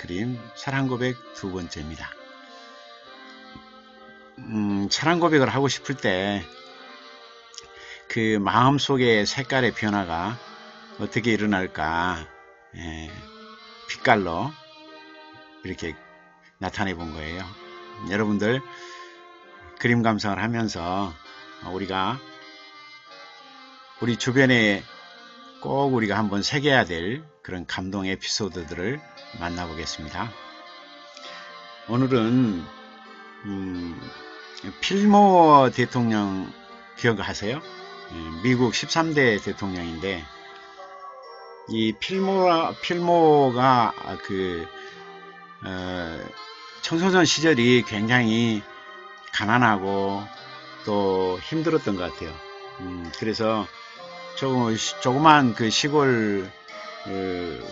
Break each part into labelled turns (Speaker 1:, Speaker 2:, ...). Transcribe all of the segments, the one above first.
Speaker 1: 그림 사랑고백 두 번째입니다. 사랑고백을 하고 싶을 때 그 마음속의 색깔의 변화가 어떻게 일어날까, 빛깔로 이렇게 나타내 본 거예요. 여러분들 그림 감상을 하면서 우리 주변에 꼭 우리가 한번 새겨야 될 그런 감동 에피소드들을 만나보겠습니다. 오늘은 필모어 대통령 기억하세요? 미국 13대 대통령인데, 이 필모가 청소년 시절이 굉장히 가난하고 또 힘들었던 것 같아요. 그래서 조그만 그 시골 그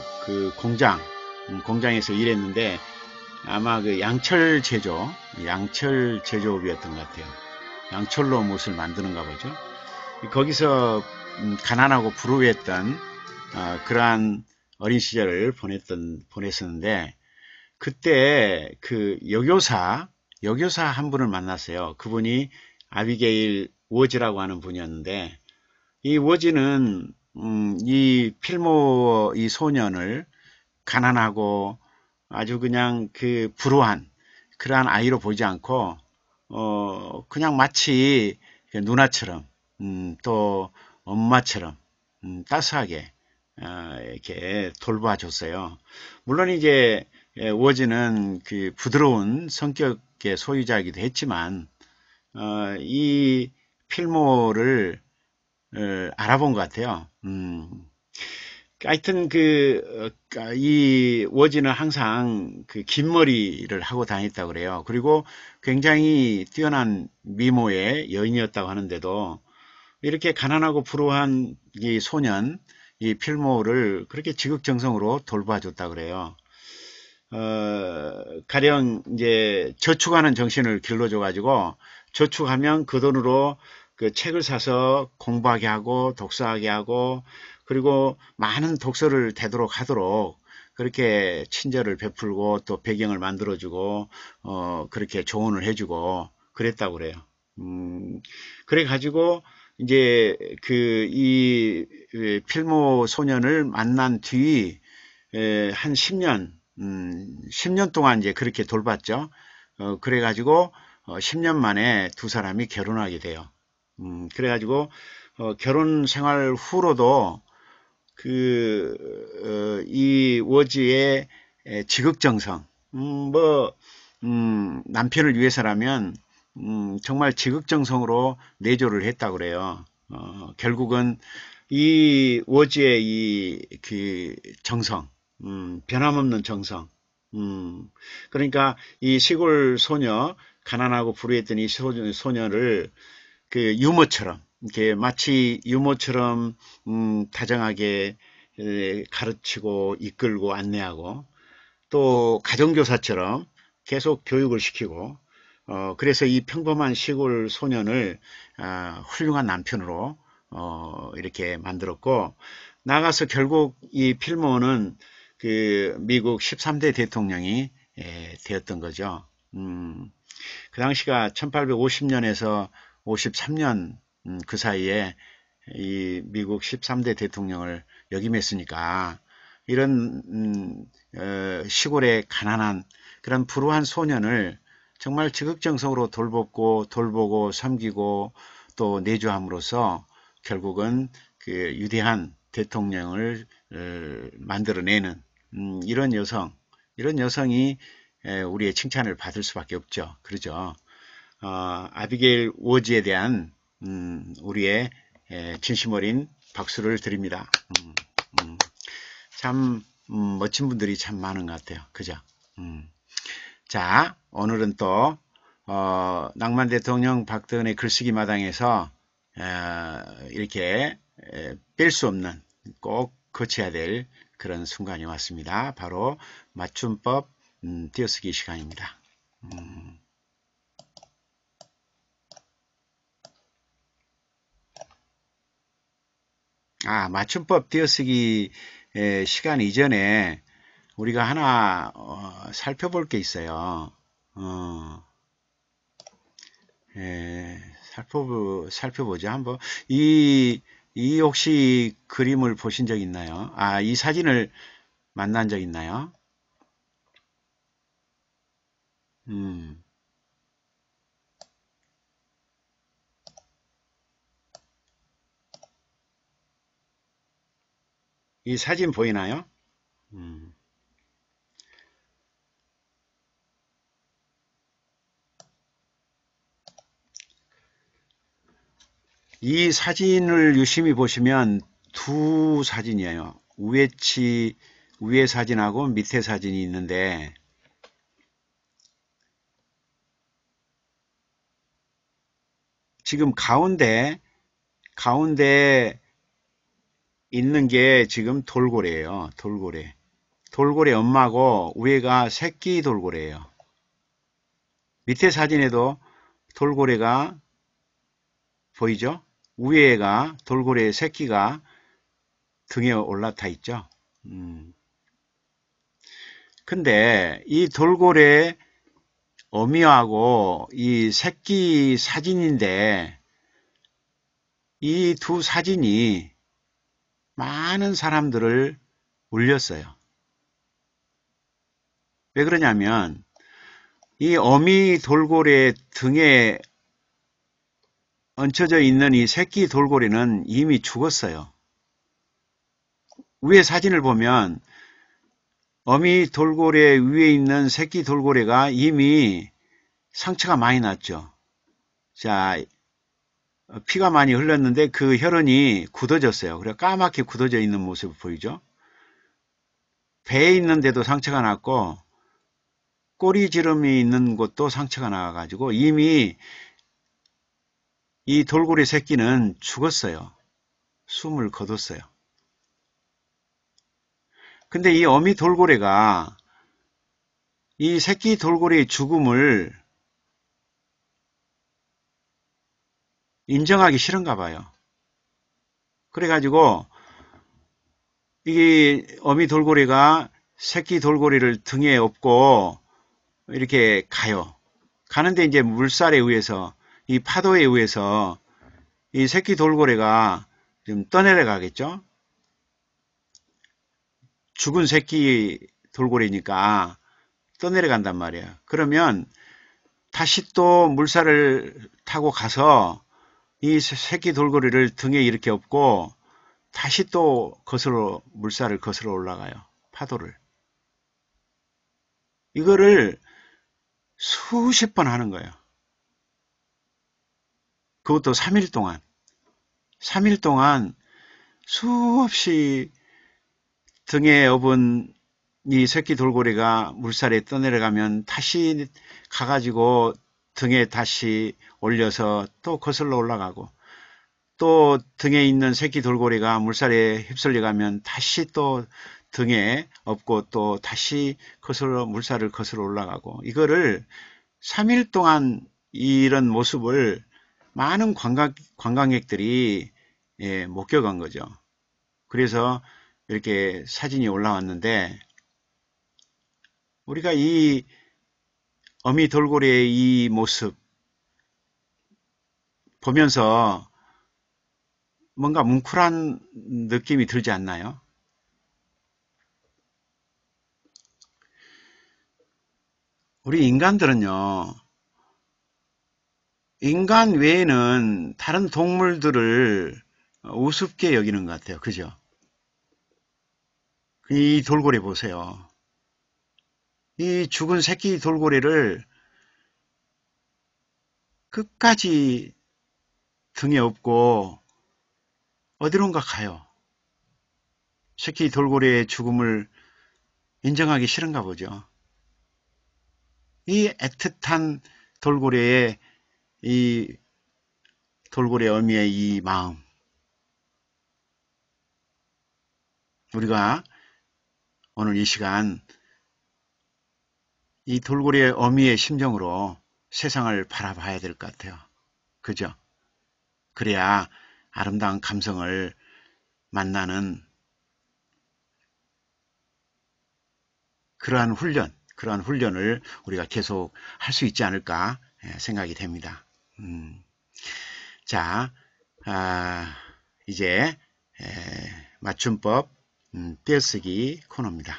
Speaker 1: 공장에서 일했는데, 아마 그 양철 제조업이었던 것 같아요. 양철로 무엇을 만드는가 보죠. 거기서 가난하고 불우했던 그러한 어린 시절을 보냈었는데, 그때 그 여교사 한 분을 만났어요. 그분이 아비게일 워즈라고 하는 분이었는데, 이 워즈는 이 필모 이 소년을 가난하고 아주 그냥 그 불우한 그러한 아이로 보지 않고 그냥 마치 누나처럼 또 엄마처럼 따스하게 이렇게 돌봐줬어요. 물론 이제 워즈는 그 부드러운 성격의 소유자이기도 했지만 이 필모를 알아본 것 같아요. 하여튼 이 워즈는 항상 그 긴 머리를 하고 다녔다고 그래요. 그리고 굉장히 뛰어난 미모의 여인이었다고 하는데도 이렇게 가난하고 불우한 이 소년, 이 필모를 그렇게 지극정성으로 돌봐줬다고 그래요. 가령 이제 저축하는 정신을 길러줘가지고, 저축하면 그 돈으로 그 책을 사서 공부하게 하고 독서하게 하고, 그리고 많은 독서를 되도록 하도록 그렇게 친절을 베풀고 또 배경을 만들어주고 그렇게 조언을 해주고 그랬다고 그래요. 그래 가지고 이제 이 필모 소년을 만난 뒤 한 10년 동안 이제 그렇게 돌봤죠. 그래 가지고 10년 만에 두 사람이 결혼하게 돼요. 그래 가지고 결혼 생활 후로도 이 워즈의 지극정성, 남편을 위해서라면 정말 지극정성으로 내조를 했다고 그래요. 결국은 이 워즈의 그 정성, 변함없는 정성, 그러니까 이 시골 소녀, 가난하고 불우했던 이 소녀를 그 유모처럼, 이렇게 마치 유모처럼 다정하게 가르치고 이끌고 안내하고, 또 가정교사처럼 계속 교육을 시키고, 그래서 이 평범한 시골 소년을 훌륭한 남편으로 이렇게 만들었고, 나가서 결국 이 필모는 그 미국 13대 대통령이 되었던 거죠. 그 당시가 1850년에서 53년 그 사이에 이 미국 13대 대통령을 역임했으니까, 이런 시골의 가난한 그런 불우한 소년을 정말 지극정성으로 돌보고 섬기고 또 내조함으로써 결국은 그 위대한 대통령을 만들어내는 이런 여성이 우리의 칭찬을 받을 수밖에 없죠. 그러죠. 아비게일 워즈에 대한 우리의 진심 어린 박수를 드립니다. 참 멋진 분들이 참 많은 것 같아요. 그죠? 자, 오늘은 또 낭만 대통령 박정희의 글쓰기 마당에서 이렇게 뺄 수 없는, 꼭 거쳐야 될 그런 순간이 왔습니다. 바로 맞춤법 띄어쓰기 시간입니다. 맞춤법 띄어쓰기 시간 이전에 우리가 하나 살펴볼 게 있어요. 예, 살펴보죠. 한번 이 혹시 그림을 보신 적 있나요? 아, 이 사진을 만난 적 있나요? 음, 이 사진 보이나요? 음, 이 사진을 유심히 보시면 두 사진이에요. 위에 사진하고 밑에 사진이 있는데, 지금 가운데 있는 게 지금 돌고래예요. 돌고래. 돌고래 엄마고 위에가 새끼 돌고래예요. 밑에 사진에도 돌고래가 보이죠? 위에가 돌고래의 새끼가 등에 올라타 있죠. 음. 근데 이 돌고래 어미하고 이 새끼 사진인데 이 두 사진이 많은 사람들을 울렸어요. 왜 그러냐면 이 어미 돌고래 등에 얹혀져 있는 이 새끼 돌고래는 이미 죽었어요. 위에 사진을 보면 어미 돌고래 위에 있는 새끼 돌고래가 이미 상처가 많이 났죠. 자, 피가 많이 흘렀는데 그 혈흔이 굳어졌어요. 그래 까맣게 굳어져 있는 모습을 보이죠. 배에 있는데도 상처가 났고 꼬리 지름이 있는 곳도 상처가 나가지고 이미 이 돌고래 새끼는 죽었어요. 숨을 거뒀어요. 근데 이 어미 돌고래가 이 새끼 돌고래의 죽음을 인정하기 싫은가 봐요. 그래가지고 이 어미 돌고래가 새끼 돌고래를 등에 업고 이렇게 가요. 가는데 이제 물살에 의해서 이 파도에 의해서 이 새끼 돌고래가 좀 떠내려가겠죠. 죽은 새끼 돌고래니까 떠내려간단 말이에요. 그러면 다시 또 물살을 타고 가서 이 새끼 돌고래를 등에 이렇게 업고 다시 또 물살을 거슬러 올라가요. 파도를. 이거를 수십 번 하는 거예요. 그것도 3일 동안. 3일 동안 수없이 등에 업은 이 새끼 돌고래가 물살에 떠내려가면 다시 가가지고 등에 다시 올려서 또 거슬러 올라가고 또 등에 있는 새끼 돌고래가 물살에 휩쓸려 가면 다시 또 등에 업고 또 다시 물살을 거슬러 올라가고 이거를 3일 동안 이런 모습을 많은 관광객들이 목격한 거죠. 그래서 이렇게 사진이 올라왔는데 우리가 이 어미 돌고래의 이 모습 보면서 뭔가 뭉클한 느낌이 들지 않나요? 우리 인간들은요, 인간 외에는 다른 동물들을 우습게 여기는 것 같아요. 그죠? 이 돌고래 보세요. 이 죽은 새끼 돌고래를 끝까지 등에 업고 어디론가 가요. 새끼 돌고래의 죽음을 인정하기 싫은가 보죠. 이 애틋한 돌고래의 이 돌고래 어미의 이 마음, 우리가 오늘 이 시간 이 돌고래 어미의 심정으로 세상을 바라봐야 될 것 같아요. 그죠? 그래야 아름다운 감성을 만나는 그러한 훈련을 우리가 계속 할 수 있지 않을까 생각이 됩니다. 자, 이제 맞춤법 띄어쓰기 코너입니다.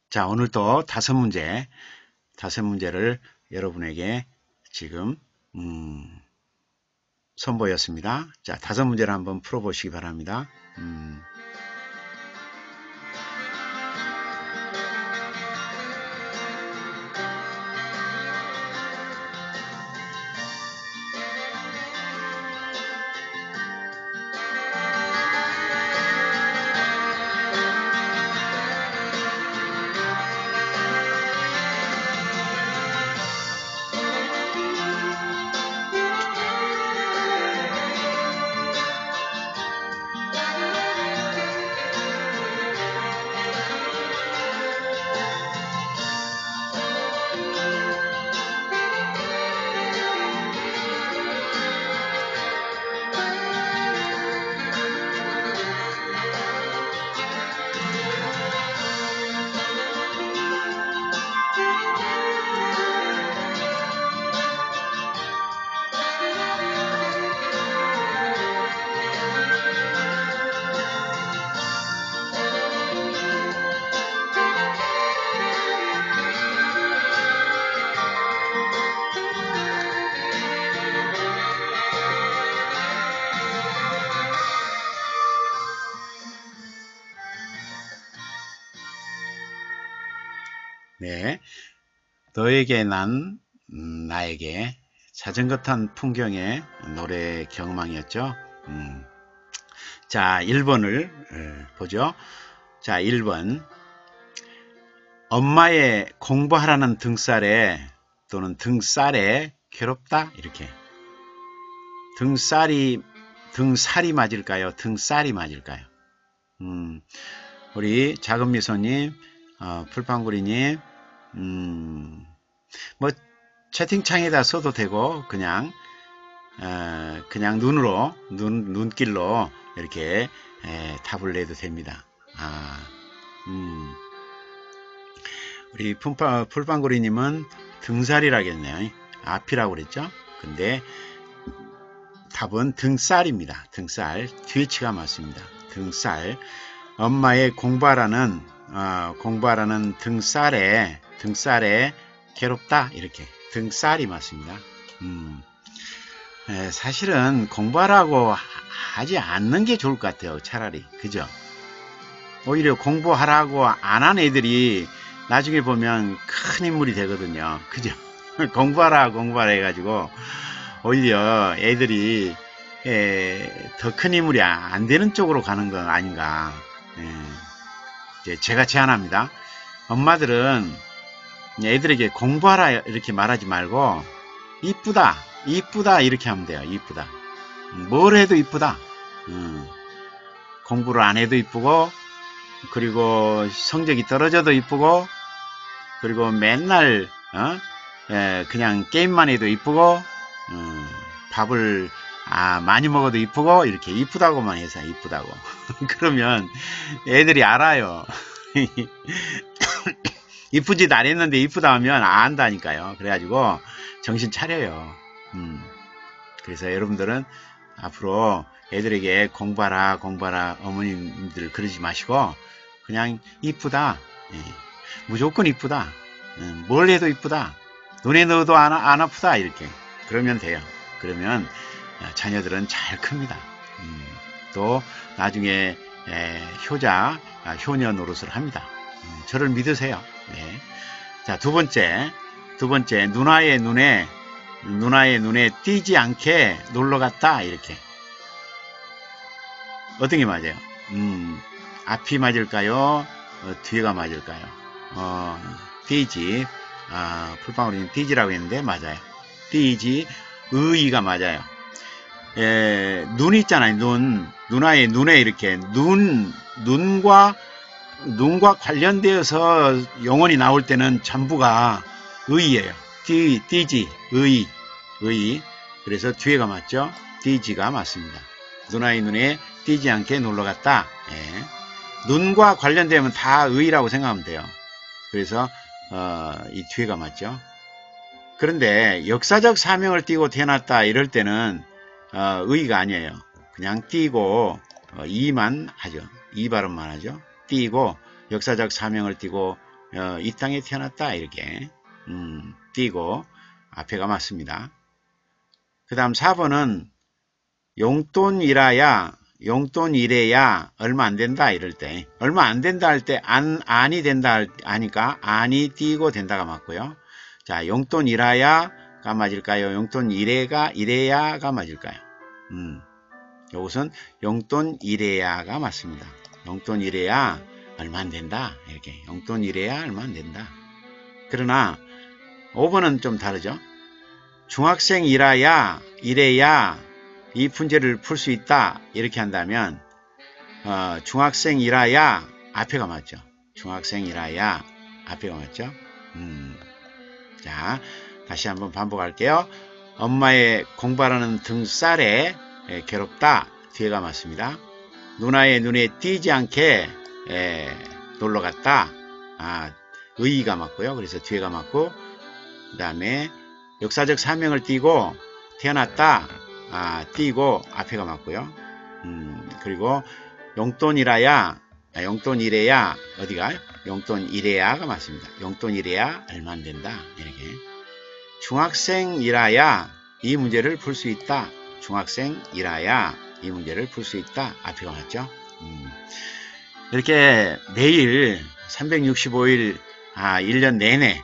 Speaker 1: 자, 오늘도 5문제를 여러분에게 지금 선보였습니다. 자, 5문제를 한번 풀어보시기 바랍니다. 네, 너에게 난 나에게 자전거 탄 풍경의 노래 경망이었죠. 자, 1번을 보죠. 자, 1번 엄마의 공부하라는 등살에 또는 등살에 괴롭다 이렇게 등살이 맞을까요? 등살이 맞을까요? 우리 작은 미소님, 풀빵구리님, 뭐 채팅창에다 써도 되고 그냥 눈길로 이렇게 답을 내도 됩니다. 우리 풀빵구리님은 등살이라겠네요. 앞이라고 그랬죠? 근데 답은 등살입니다. 등살. 뒤치가 맞습니다. 등살. 엄마의 공부하라는 등살에 괴롭다 이렇게 등살이 맞습니다. 사실은 공부하라고 하지 않는 게 좋을 것 같아요. 차라리 그죠? 오히려 공부하라고 안 한 애들이 나중에 보면 큰 인물이 되거든요. 그죠? 공부하라 해가지고 오히려 애들이 더 큰 인물이 안 되는 쪽으로 가는 건 아닌가. 이제 제가 제안합니다. 엄마들은 애들에게 공부하라 이렇게 말하지 말고 이쁘다 이렇게 하면 돼요. 이쁘다. 뭘 해도 이쁘다. 공부를 안 해도 이쁘고, 그리고 성적이 떨어져도 이쁘고, 그리고 맨날 그냥 게임만 해도 이쁘고, 밥을 많이 먹어도 이쁘고, 이렇게 이쁘다고만 해서 이쁘다고. 그러면 애들이 알아요. 이쁘지도 안 했는데 이쁘다 하면 안다니까요. 그래가지고 정신 차려요. 그래서 여러분들은 앞으로 애들에게 공부하라 어머님들 그러지 마시고 그냥 이쁘다. 무조건 이쁘다. 뭘 해도 이쁘다. 눈에 넣어도 안 아프다. 이렇게 그러면 돼요. 그러면 자녀들은 잘 큽니다. 또 나중에 효녀 노릇을 합니다. 저를 믿으세요. 네. 자, 두 번째 누나의 눈에 띄지 않게 놀러 갔다. 이렇게 어떤 게 맞아요? 앞이 맞을까요? 뒤가 맞을까요? 띄지. 풀방울이는 띄지라고 했는데 맞아요. 띄지. 의의가 맞아요. 눈 있잖아요. 누나의 눈에 이렇게 눈과 눈과 관련되어서 용언이 나올 때는 전부가 의예요. 띠지, 의. 그래서 뒤에가 맞죠? 띠지가 맞습니다. 누나의 눈에 띄지 않게 놀러갔다. 예. 눈과 관련되면 다 의라고 생각하면 돼요. 그래서 이 뒤에가 맞죠. 그런데 역사적 사명을 띠고 태어났다 이럴 때는 의가 아니에요. 그냥 띠고 이만 하죠. 이 발음만 하죠. 띠고 역사적 사명을 띠고 이 땅에 태어났다 이렇게 띠고 앞에가 맞습니다. 그 다음 4번은 용돈이래야 얼마 안 된다 이럴 때 얼마 안 된다 할 때 안이 된다 하니까 안이 띄고 된다가 맞고요. 자, 용돈이라야가 맞을까요? 용돈이래야가 맞을까요? 이것은 용돈이래야가 맞습니다. 용돈이래야 얼마 안 된다 이렇게 용돈이래야 얼마 안 된다. 그러나 5번은 좀 다르죠. 중학생이래야 이 문제를 풀 수 있다 이렇게 한다면 중학생이라야 앞에가 맞죠. 중학생이라야 앞에가 맞죠. 자, 다시 한번 반복할게요. 엄마의 공부하라는 등살에 괴롭다 뒤에가 맞습니다. 누나의 눈에 띄지 않게 놀러갔다 의의가 맞고요. 그래서 뒤에가 맞고 그 다음에 역사적 사명을 띠고 태어났다 띄고 앞에가 맞고요. 그리고 용돈이래야 어디가? 용돈이래야가 맞습니다. 용돈이래야 얼마 안 된다. 이렇게. 중학생이라야 이 문제를 풀 수 있다. 중학생이라야 이 문제를 풀 수 있다. 앞에가 맞죠? 이렇게 매일 365일 1년 내내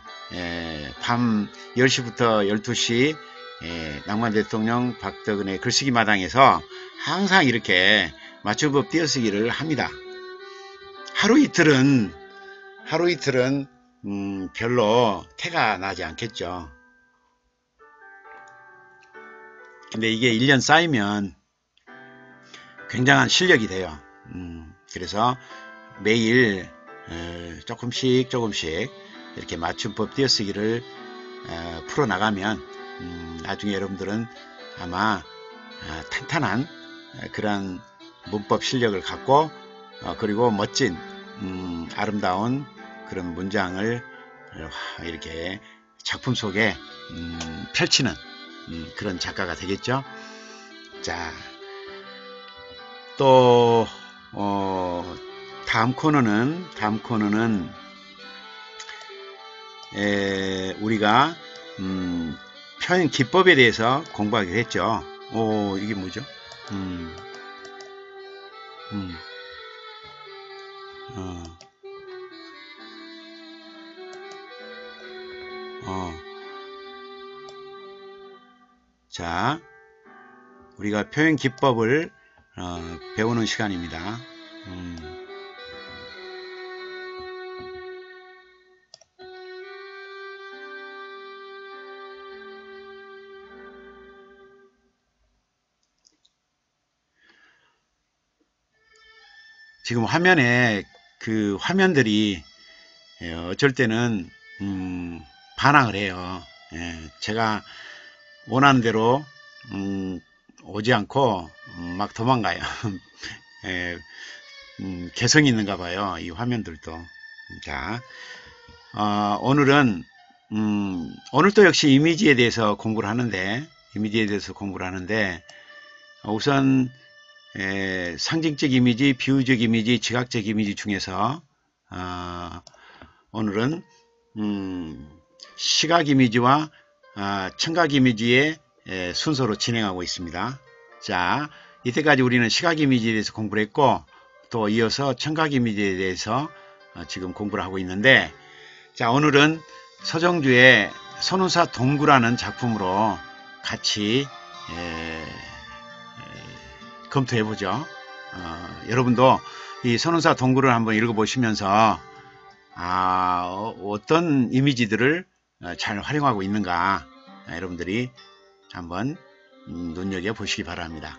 Speaker 1: 밤 10시부터 12시 낭만 대통령 박덕은의 글쓰기 마당에서 항상 이렇게 맞춤법 띄어쓰기를 합니다. 하루 이틀은 별로 태가 나지 않겠죠. 근데 이게 1년 쌓이면 굉장한 실력이 돼요. 그래서 매일 조금씩 이렇게 맞춤법 띄어쓰기를 풀어나가면 나중에 여러분들은 아마 탄탄한 그런 문법 실력을 갖고 그리고 멋진 아름다운 그런 문장을 이렇게 작품 속에 펼치는 그런 작가가 되겠죠. 자, 또 다음 코너는 우리가 표현 기법에 대해서 공부하기로 했죠. 이게 뭐죠? 자, 우리가 표현 기법을 배우는 시간입니다. 지금 화면에 그 화면들이 어쩔 때는 반항을 해요. 제가 원하는 대로 오지 않고 막 도망가요. 개성이 있는가 봐요. 이 화면들도. 자, 오늘은 오늘도 역시 이미지에 대해서 공부를 하는데 우선 상징적 이미지, 비유적 이미지, 지각적 이미지 중에서 오늘은 시각 이미지와 청각 이미지의 순서로 진행하고 있습니다. 자, 이때까지 우리는 시각 이미지에 대해서 공부를 했고 또 이어서 청각 이미지에 대해서 지금 공부를 하고 있는데, 자, 오늘은 서정주의 선운사 동구라는 작품으로 같이 검토해보죠. 여러분도 이 선운사 동구를 한번 읽어보시면서 어떤 이미지들을 잘 활용하고 있는가 여러분들이 한번 눈여겨보시기 바랍니다.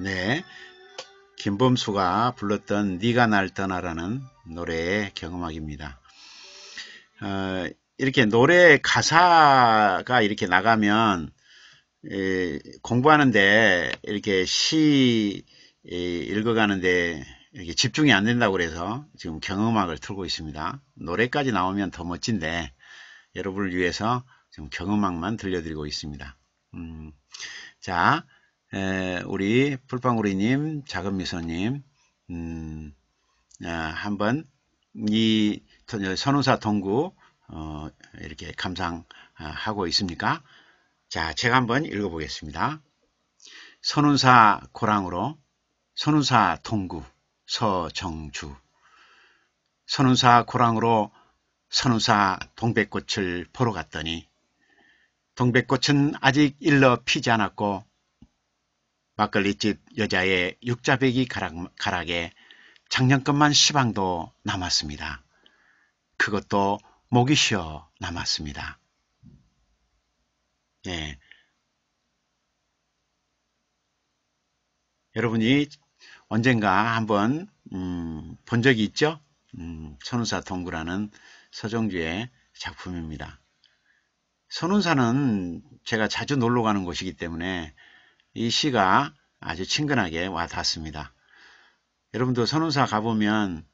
Speaker 1: 네, 김범수가 불렀던 네가 날 떠나라는 노래의 경음악입니다. 이렇게 노래 가사가 이렇게 나가면 공부하는데 이렇게 시 읽어가는데 이렇게 집중이 안 된다고 그래서 지금 경음악을 틀고 있습니다. 노래까지 나오면 더 멋진데 여러분을 위해서 지금 경음악만 들려드리고 있습니다. 자, 우리 풀빵구리님, 작은미소님, 한번 이 선우사 동구 이렇게 감상하고 있습니까? 자, 제가 한번 읽어보겠습니다. 선운사 고랑으로 선운사 동구 서정주 선운사 고랑으로 선운사 동백꽃을 보러 갔더니 동백꽃은 아직 일러 피지 않았고 막걸리집 여자의 육자배기 가락에 작년것만 시방도 남았습니다. 그것도 목이 쉬어 남았습니다. 예. 여러분이 언젠가 한번 본 적이 있죠? 선운사 동구라는 서정주의 작품입니다. 선운사는 제가 자주 놀러 가는 곳이기 때문에 이 시가 아주 친근하게 와 닿습니다. 여러분도 선운사 가보면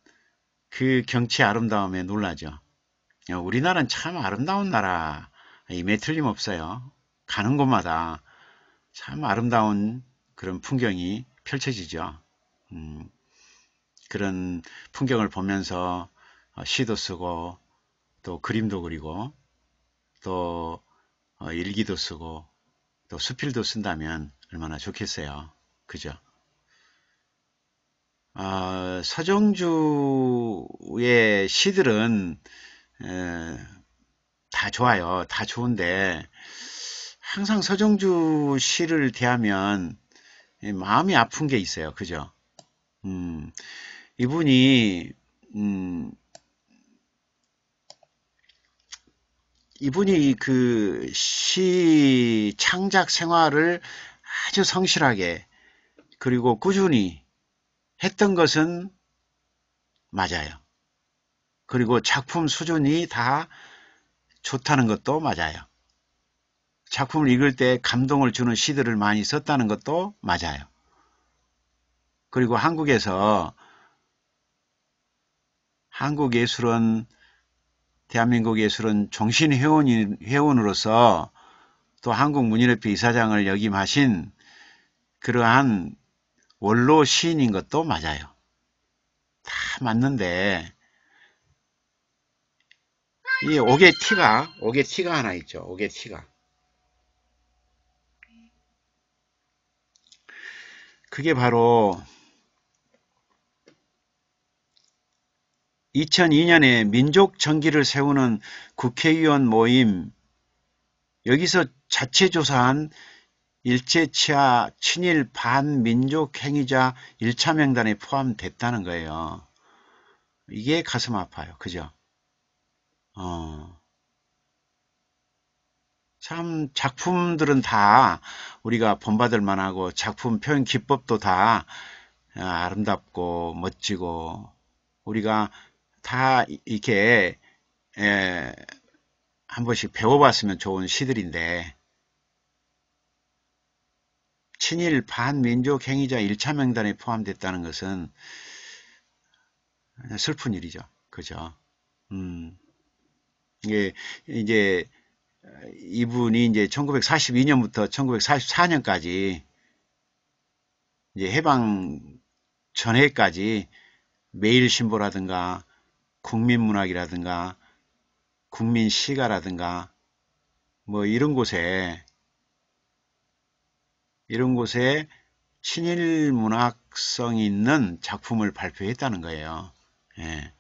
Speaker 1: 그 경치 아름다움에 놀라죠. 우리나라는 참 아름다운 나라임에 틀림없어요. 가는 곳마다 참 아름다운 그런 풍경이 펼쳐지죠. 그런 풍경을 보면서 시도 쓰고 또 그림도 그리고 또 일기도 쓰고 또 수필도 쓴다면 얼마나 좋겠어요. 그죠? 서정주의 시들은 다 좋아요. 다 좋은데 항상 서정주 시를 대하면 마음이 아픈 게 있어요. 그죠? 이분이 그 시 창작 생활을 아주 성실하게 그리고 꾸준히 했던 것은 맞아요. 그리고 작품 수준이 다 좋다는 것도 맞아요. 작품을 읽을 때 감동을 주는 시들을 많이 썼다는 것도 맞아요. 그리고 한국 예술은 대한민국 예술은 종신회원으로서 또 한국문인협회 이사장을 역임하신 그러한 원로 시인인 것도 맞아요. 다 맞는데 이 옥의 티가 하나 있죠. 옥의 티가. 그게 바로 2002년에 민족정기를 세우는 국회의원 모임 여기서 자체조사한 일제치하 친일 반민족 행위자 1차 명단에 포함됐다는 거예요. 이게 가슴 아파요. 그죠? 참 작품들은 다 우리가 본받을 만하고 작품 표현 기법도 다 아름답고 멋지고 우리가 다 이렇게 한 번씩 배워봤으면 좋은 시들인데 친일 반민족 행위자 1차 명단에 포함됐다는 것은 슬픈 일이죠. 그죠? 이게 이제 이분이 이제 1942년부터 1944년까지 이제 해방 전해까지 매일신보라든가 국민문학이라든가 국민시가라든가 뭐 이런 곳에 친일 문학성이 있는 작품을 발표했다는 거예요. 예.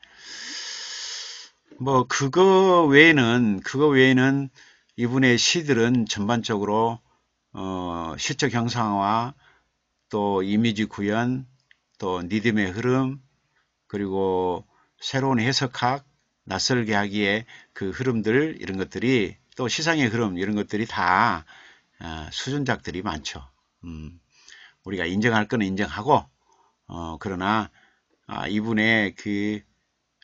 Speaker 1: 뭐 그거 외에는 이분의 시들은 전반적으로 시적 형상화 또 이미지 구현 또 리듬의 흐름 그리고 새로운 해석학 낯설게 하기에 그 흐름들 이런 것들이 또 시상의 흐름 이런 것들이 다 수준작들이 많죠. 우리가 인정할 거는 인정하고, 그러나, 이분의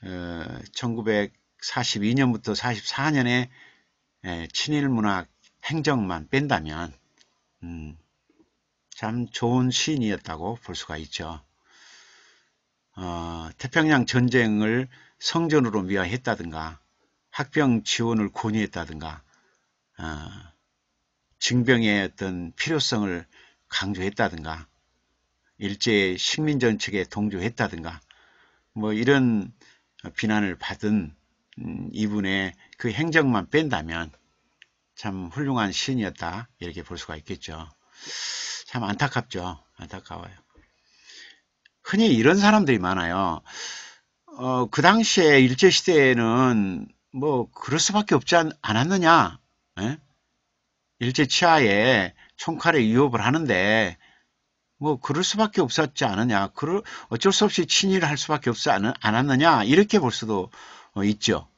Speaker 1: 1942년부터 44년에 친일문학 행적만 뺀다면, 참 좋은 시인이었다고 볼 수가 있죠. 태평양 전쟁을 성전으로 미화했다든가, 학병 지원을 권유했다든가, 징병의 어떤 필요성을 강조했다든가, 일제의 식민정책에 동조했다든가, 뭐 이런 비난을 받은 이분의 그 행적만 뺀다면 참 훌륭한 시인이었다, 이렇게 볼 수가 있겠죠. 참 안타깝죠. 안타까워요. 흔히 이런 사람들이 많아요. 그 당시에 일제시대에는 뭐 그럴 수밖에 없지 않았느냐. 에? 일제 치하에 총칼에 위협을 하는데 뭐 그럴 수밖에 없었지 않느냐. 어쩔 수 없이 친일을 할 수밖에 없지 않았느냐. 이렇게 볼 수도 있죠.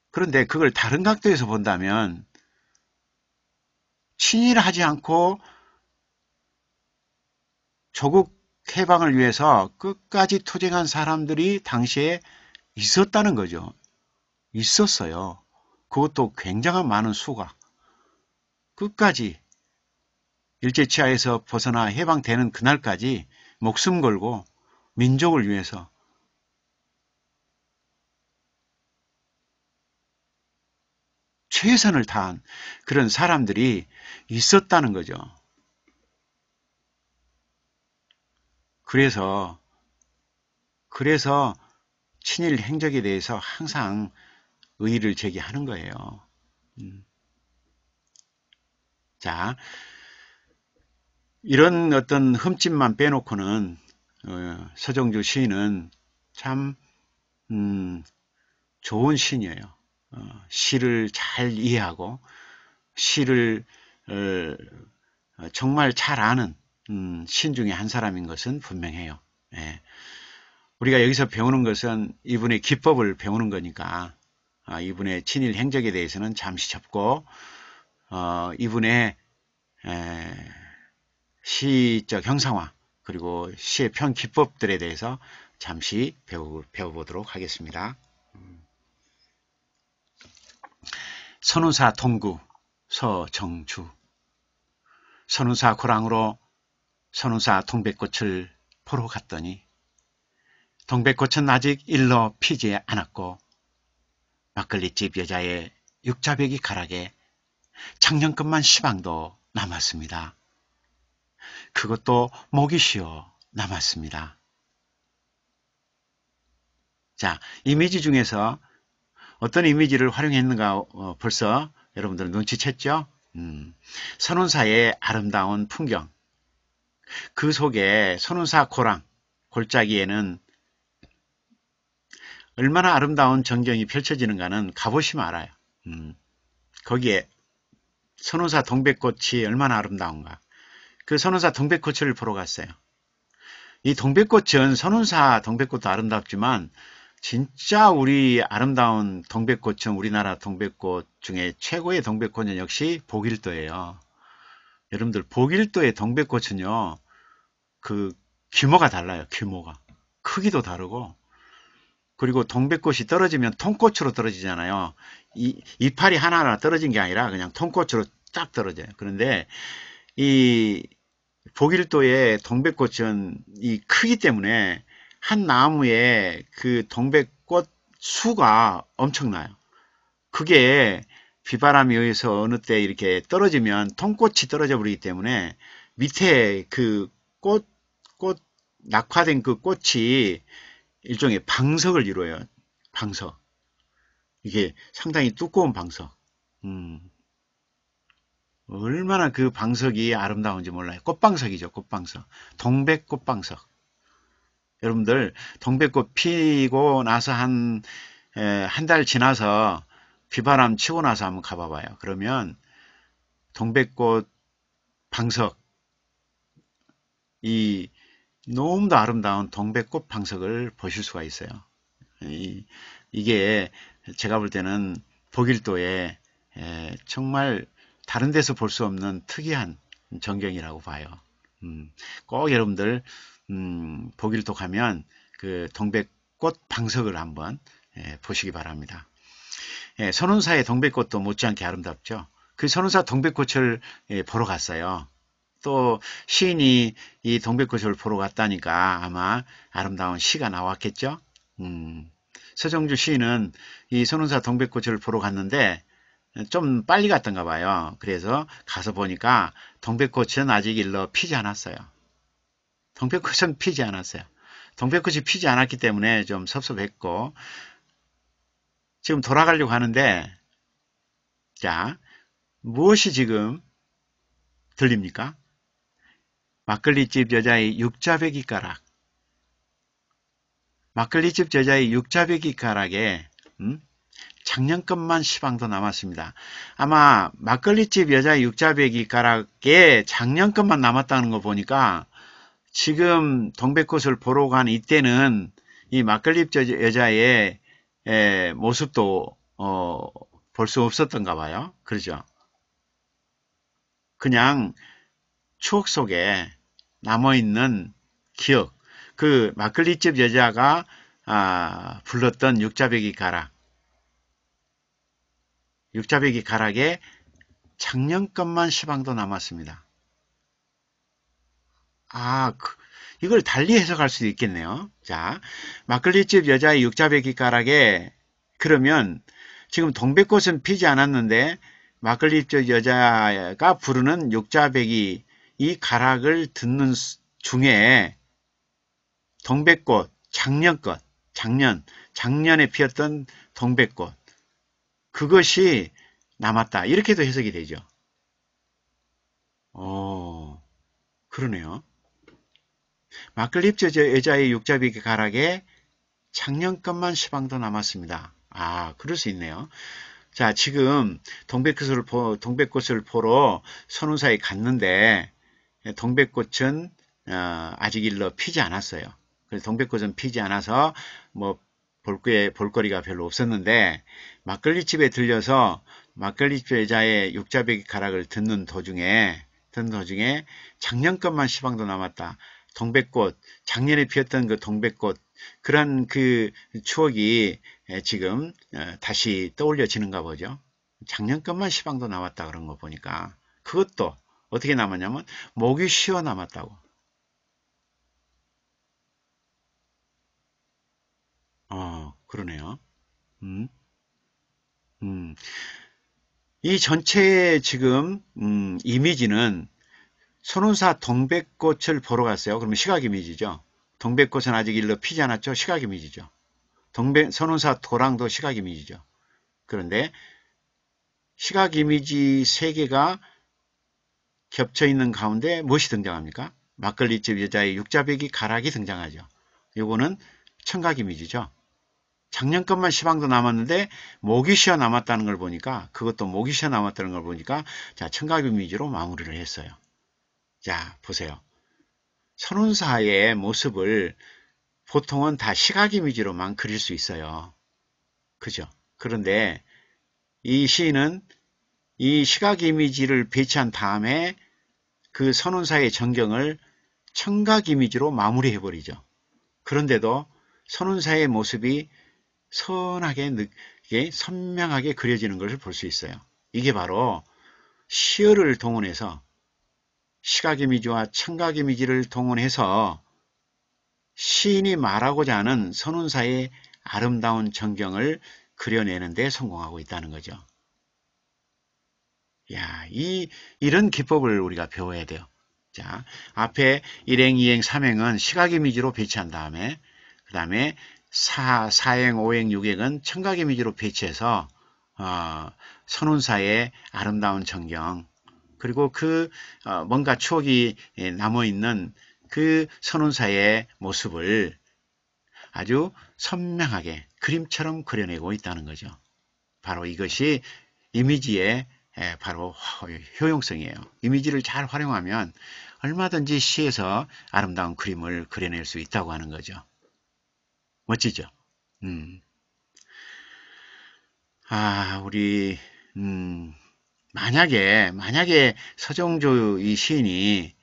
Speaker 1: 그런데 그걸 다른 각도에서 본다면 친일을 하지 않고 조국 해방을 위해서 끝까지 투쟁한 사람들이 당시에 있었다는 거죠. 있었어요. 그것도 굉장한 많은 수가. 끝까지 일제치하에서 벗어나 해방되는 그날까지 목숨 걸고 민족을 위해서 최선을 다한 그런 사람들이 있었다는 거죠. 그래서 친일 행적에 대해서 항상 의의를 제기하는 거예요. 자, 이런 어떤 흠집만 빼놓고는 서정주 시인은 참 좋은 시인이에요. 시를 잘 이해하고 시를 정말 잘 아는 시인 중에 한 사람인 것은 분명해요. 예. 우리가 여기서 배우는 것은 이분의 기법을 배우는 거니까 이분의 친일 행적에 대해서는 잠시 접고 이분의 시적 형상화 그리고 시의 편 기법들에 대해서 잠시 배워보도록 하겠습니다. 선운사 동구 서정주 선운사 고랑으로 선운사 동백꽃을 보러 갔더니 동백꽃은 아직 일러 피지 않았고 막걸리집 여자의 육자배기 가락에 작년것만 시방도 남았습니다. 그것도 목이 쉬어 남았습니다. 자, 이미지 중에서 어떤 이미지를 활용했는가 벌써 여러분들은 눈치챘죠? 선운사의 아름다운 풍경, 그 속에 선운사 고랑, 골짜기에는 얼마나 아름다운 전경이 펼쳐지는가는 가보시면 알아요. 거기에 선운사 동백꽃이 얼마나 아름다운가. 그 선운사 동백꽃을 보러 갔어요. 이 동백꽃은 선운사 동백꽃도 아름답지만 진짜 우리 아름다운 동백꽃은 우리나라 동백꽃 중에 최고의 동백꽃은 역시 복일도예요. 여러분들 복일도의 동백꽃은요. 그 규모가 달라요. 규모가. 크기도 다르고 그리고 동백꽃이 떨어지면 통꽃으로 떨어지잖아요. 이파리 하나하나 떨어진 게 아니라 그냥 통꽃으로 딱 떨어져요. 그런데 이 복일도의 동백꽃은 이 크기 때문에 한 나무에 그 동백꽃 수가 엄청나요. 그게 비바람에 의해서 어느 때 이렇게 떨어지면 통꽃이 떨어져 버리기 때문에 밑에 그 낙화된 그 꽃이 일종의 방석을 이루어요. 방석. 이게 상당히 두꺼운 방석. 얼마나 그 방석이 아름다운지 몰라요. 꽃방석이죠. 꽃방석. 동백꽃방석. 여러분들 동백꽃 피고 나서 한 달 지나서 비바람 치고 나서 한번 가봐봐요. 그러면 동백꽃 방석 이 너무도 아름다운 동백꽃 방석을 보실 수가 있어요. 이게 제가 볼 때는 복일도에 정말 다른 데서 볼 수 없는 특이한 전경이라고 봐요. 꼭 여러분들 보길도 가면 그 동백꽃 방석을 한번 보시기 바랍니다. 선운사의 동백꽃도 못지않게 아름답죠. 그 선운사 동백꽃을 보러 갔어요. 또 시인이 이 동백꽃을 보러 갔다니까 아마 아름다운 시가 나왔겠죠. 서정주 시인은 이 선운사 동백꽃을 보러 갔는데 좀 빨리 갔던가 봐요. 그래서 가서 보니까 동백꽃은 아직 일러 피지 않았어요. 동백꽃은 피지 않았어요. 동백꽃이 피지 않았기 때문에 좀 섭섭했고, 지금 돌아가려고 하는데, 자, 무엇이 지금 들립니까? 막걸리집 여자의 육자배기 가락. 막걸리집 여자의 육자배기 가락에 작년 것만 시방도 남았습니다. 아마 막걸리집 여자의 육자배기 가락에 작년 것만 남았다는 거 보니까 지금 동백꽃을 보러 간 이때는 이 막걸리집 여자의 모습도 볼 수 없었던가 봐요. 그러죠? 그냥 추억 속에 남아있는 기억, 그 막걸리집 여자가 불렀던 육자배기 가락, 육자배기 가락에 작년 것만 시방도 남았습니다. 이걸 달리 해석할 수도 있겠네요. 자, 막걸리집 여자의 육자배기 가락에 그러면 지금 동백꽃은 피지 않았는데 막걸리집 여자가 부르는 육자배기 이 가락을 듣는 중에 동백꽃, 작년에 피었던 동백꽃 그것이 남았다. 이렇게도 해석이 되죠. 그러네요. 막걸리집 여자의 육자배기 가락에 작년 것만 시방도 남았습니다. 그럴 수 있네요. 자, 지금 동백꽃을 보러 선운사에 갔는데 동백꽃은 아직 일러 피지 않았어요. 그래서 동백꽃은 피지 않아서 뭐 볼거리가 별로 없었는데 막걸리집에 들려서 막걸리집 여자의 육자배기 가락을 듣는 도중에 작년 것만 시방도 남았다. 동백꽃, 작년에 피었던 그 동백꽃, 그런 그 추억이 지금 다시 떠올려지는가 보죠. 작년 것만 시방도 남았다 그런 거 보니까 그것도 어떻게 남았냐면 목이 쉬어 남았다고. 그러네요. 음, 음. 이 전체의 지금 이미지는 선운사 동백꽃을 보러 갔어요. 그러면 시각 이미지죠. 동백꽃은 아직 일러 피지 않았죠. 시각 이미지죠. 선운사 도랑도 시각 이미지죠. 그런데 시각 이미지 세 개가 겹쳐 있는 가운데 무엇이 등장합니까? 막걸리집 여자의 육자배기 가락이 등장하죠. 요거는 청각 이미지죠. 작년 것만 시방도 남았는데 목이 쉬어 남았다는 걸 보니까 그것도 목이 쉬어 남았다는 걸 보니까 자, 청각 이미지로 마무리를 했어요. 자, 보세요. 선운사의 모습을 보통은 다 시각 이미지로만 그릴 수 있어요. 그죠? 그런데 이 시인은 이 시각 이미지를 배치한 다음에 그 선운사의 전경을 청각 이미지로 마무리해버리죠. 그런데도 선운사의 모습이 선하게, 선명하게 그려지는 것을 볼 수 있어요. 이게 바로 시어를 동원해서 시각 이미지와 청각 이미지를 동원해서 시인이 말하고자 하는 선운사의 아름다운 전경을 그려내는 데 성공하고 있다는 거죠. 야, 이런 기법을 우리가 배워야 돼요. 자, 앞에 1행, 2행, 3행은 시각 이미지로 배치한 다음에 그 다음에 4행, 5행, 6행은 청각 이미지로 배치해서 선운사의 아름다운 전경 그리고 뭔가 추억이 남아있는 그 선운사의 모습을 아주 선명하게 그림처럼 그려내고 있다는 거죠. 바로 이것이 이미지의 바로 효용성이에요. 이미지를 잘 활용하면 얼마든지 시에서 아름다운 그림을 그려낼 수 있다고 하는 거죠. 멋지죠? 우리 만약에 서정조 이 시인이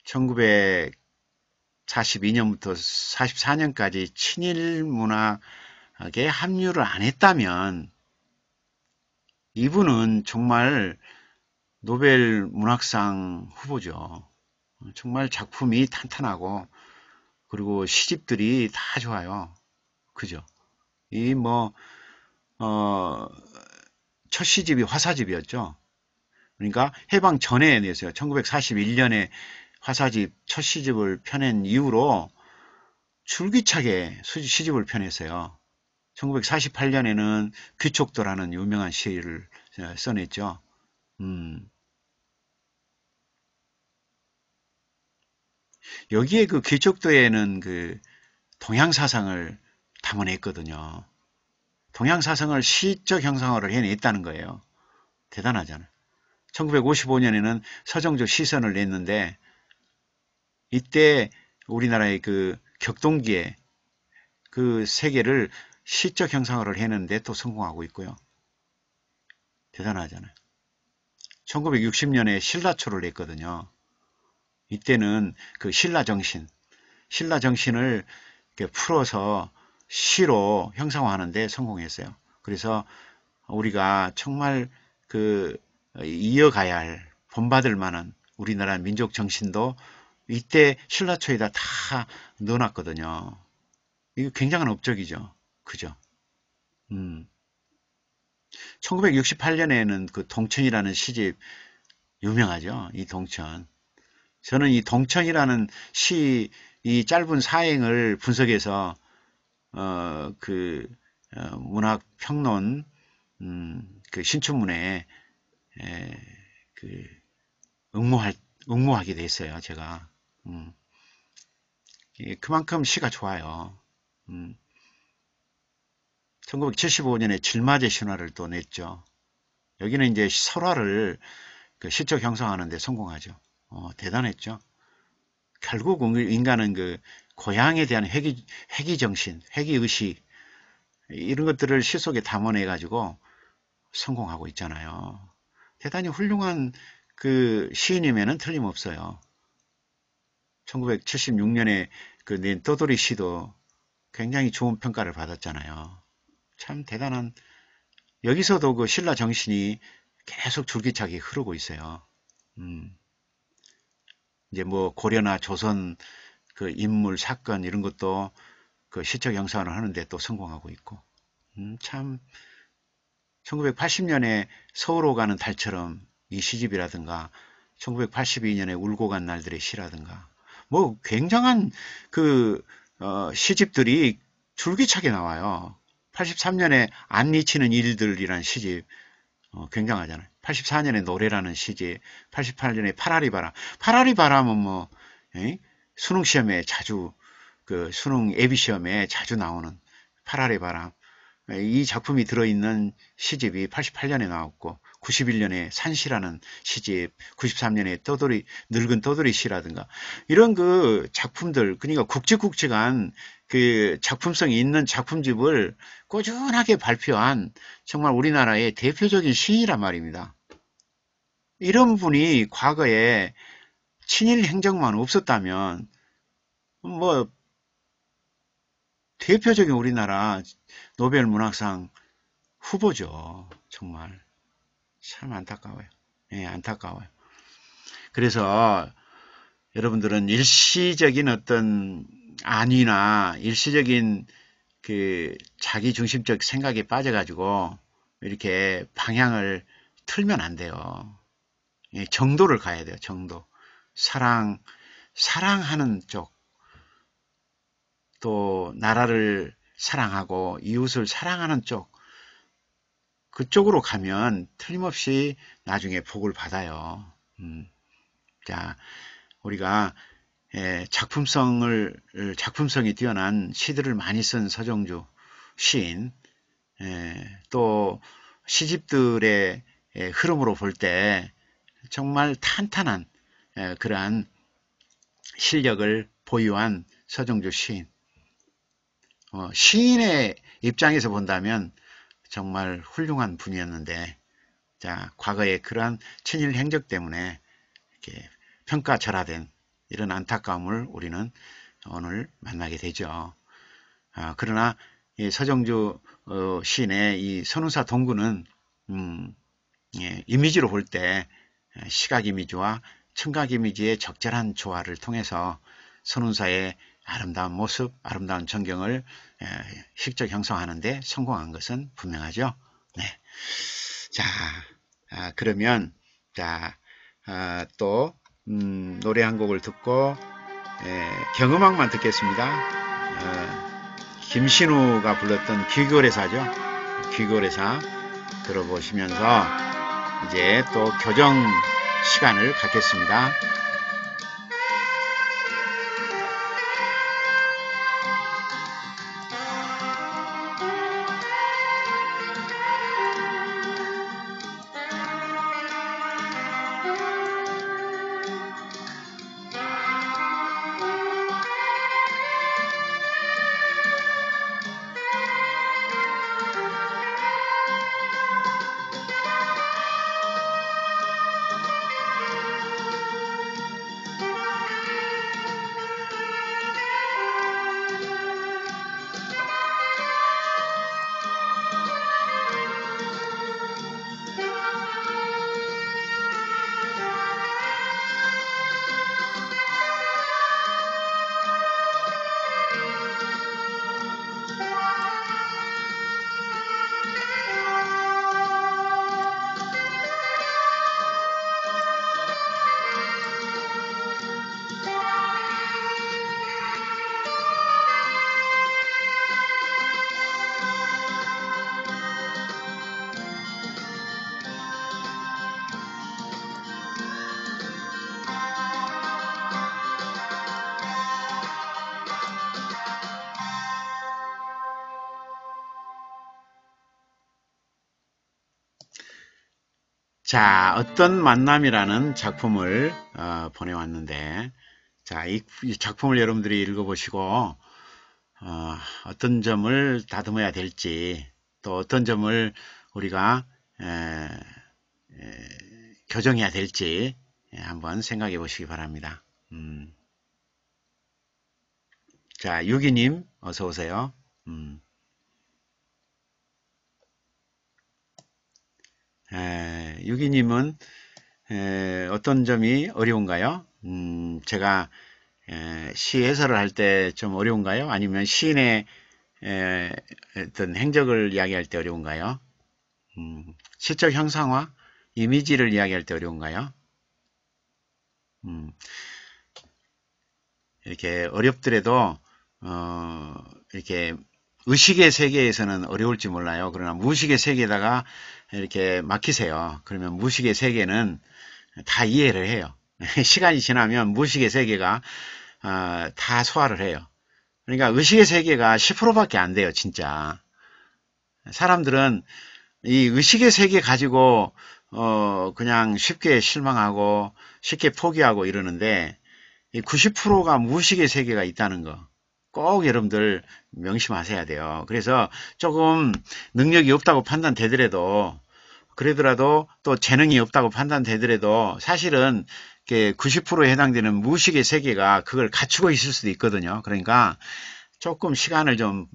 Speaker 1: 1942년부터 44년까지 친일 문학에 합류를 안 했다면 이분은 정말 노벨 문학상 후보죠. 정말 작품이 탄탄하고 그리고 시집들이 다 좋아요. 그죠? 이 뭐, 첫 시집이 화사집이었죠. 그러니까 해방 전에 냈어요. 1941년에 화사집 첫 시집을 펴낸 이후로 줄기차게 시집을 펴냈어요. 1948년에는 귀촉도라는 유명한 시를 써냈죠. 여기에 그 귀촉도에는 그 동양사상을 담아냈거든요. 동양사상을 시적 형상화를 해냈다는 거예요. 대단하잖아요. 1955년에는 서정조 시선을 냈는데 이때 우리나라의 그 격동기에 그 세계를 시적 형상화를 해내는데 또 성공하고 있고요. 대단하잖아요. 1960년에 신라초를 냈거든요. 이때는 그 신라정신을 풀어서 시로 형상화하는데 성공했어요. 그래서 우리가 정말 그 이어가야 할 본받을 만한 우리나라 민족 정신도 이때 신라초에다 다 넣어놨거든요. 이거 굉장한 업적이죠. 그죠? 1968년에는 그 동천이라는 시집 유명하죠. 이 동천. 저는 이 동천이라는 이 짧은 사행을 분석해서 문학 평론 그 신춘문에 그 응모하게 됐어요. 제가 그만큼 시가 좋아요. 1975년에 질마제 신화를 또 냈죠. 여기는 이제 설화를 그 시적 형성하는 데 성공하죠. 대단했죠. 결국 인간은 그 고향에 대한 회귀정신, 회귀의식 이런 것들을 시 속에 담아내 가지고 성공하고 있잖아요. 대단히 훌륭한 그 시인이면은 틀림없어요. 1976년에 그 낸 떠돌이 시도 굉장히 좋은 평가를 받았잖아요. 참 대단한, 여기서도 그 신라 정신이 계속 줄기차게 흐르고 있어요. 이제 뭐 고려나 조선 그 인물, 사건 이런 것도 그 시적 형상을 하는데 또 성공하고 있고, 참 1980년에 서울로 가는 달처럼 이 시집이라든가 1982년에 울고 간 날들의 시라든가 뭐 굉장한 그 시집들이 줄기차게 나와요. 83년에 안 잊히는 일들이란 시집 굉장하잖아요. 84년에 노래라는 시집, 88년에 파라리 바람. 파라리 바람은 뭐 수능 시험에 자주 그 수능 예비 시험에 자주 나오는 파라리 바람. 이 작품이 들어있는 시집이 88년에 나왔고 91년에 산시라는 시집, 93년에 늙은 떠돌이 시라든가 이런 그 작품들, 그러니까 굵직굵직한 그 작품성이 있는 작품집을 꾸준하게 발표한 정말 우리나라의 대표적인 시인이란 말입니다. 이런 분이 과거에 친일 행적만 없었다면 뭐 대표적인 우리나라 노벨 문학상 후보죠. 정말 참 안타까워요. 예, 안타까워요. 그래서 여러분들은 일시적인 어떤 안위나 일시적인 그 자기 중심적 생각에 빠져가지고 이렇게 방향을 틀면 안 돼요. 예, 정도를 가야 돼요. 정도. 사랑하는 쪽, 또 나라를 사랑하고 이웃을 사랑하는 쪽, 그쪽으로 가면 틀림없이 나중에 복을 받아요. 자, 우리가 작품성이 뛰어난 시들을 많이 쓴 서정주 시인, 또 시집들의 흐름으로 볼 때 정말 탄탄한 그러한 실력을 보유한 서정주 시인. 시인의 입장에서 본다면 정말 훌륭한 분이었는데, 자, 과거에 그러한 친일 행적 때문에 이렇게 평가절하된 이런 안타까움을 우리는 오늘 만나게 되죠. 그러나 서정주 시인의 이 선운사 동구는 이미지로 볼 때 시각 이미지와 청각 이미지의 적절한 조화를 통해서 선운사의 아름다운 모습, 아름다운 전경을 시적 형성하는 데 성공한 것은 분명하죠. 네. 자, 그러면 또 노래 한 곡을 듣고 경음악만 듣겠습니다. 김신우가 불렀던 귀거래사죠. 귀거래사 들어보시면서 이제 또 교정 시간을 갖겠습니다. 자, 어떤 만남이라는 작품을 보내왔는데, 자, 이 작품을 여러분들이 읽어보시고 어떤 점을 다듬어야 될지, 또 어떤 점을 우리가 교정해야 될지 한번 생각해 보시기 바랍니다. 자, 유기님 어서 오세요. 유기님은 어떤 점이 어려운가요? 제가 시 해설을 할 때 좀 어려운가요? 아니면 시인의 어떤 행적을 이야기할 때 어려운가요? 시적 형상화, 이미지를 이야기할 때 어려운가요? 이렇게 어렵더라도 이렇게 의식의 세계에서는 어려울지 몰라요. 그러나 무의식의 세계에다가 이렇게 맡기세요. 그러면 무의식의 세계는 다 이해를 해요. 시간이 지나면 무의식의 세계가 다 소화를 해요. 그러니까 의식의 세계가 10%밖에 안 돼요, 진짜. 사람들은 이 의식의 세계 가지고 그냥 쉽게 실망하고 쉽게 포기하고 이러는데 90%가 무의식의 세계가 있다는 거 꼭 여러분들 명심하셔야 돼요. 그래서 조금 능력이 없다고 판단되더라도 그러더라도 또 재능이 없다고 판단되더라도 사실은 90%에 해당되는 무의식의 세계가 그걸 갖추고 있을 수도 있거든요. 그러니까 조금 시간을 좀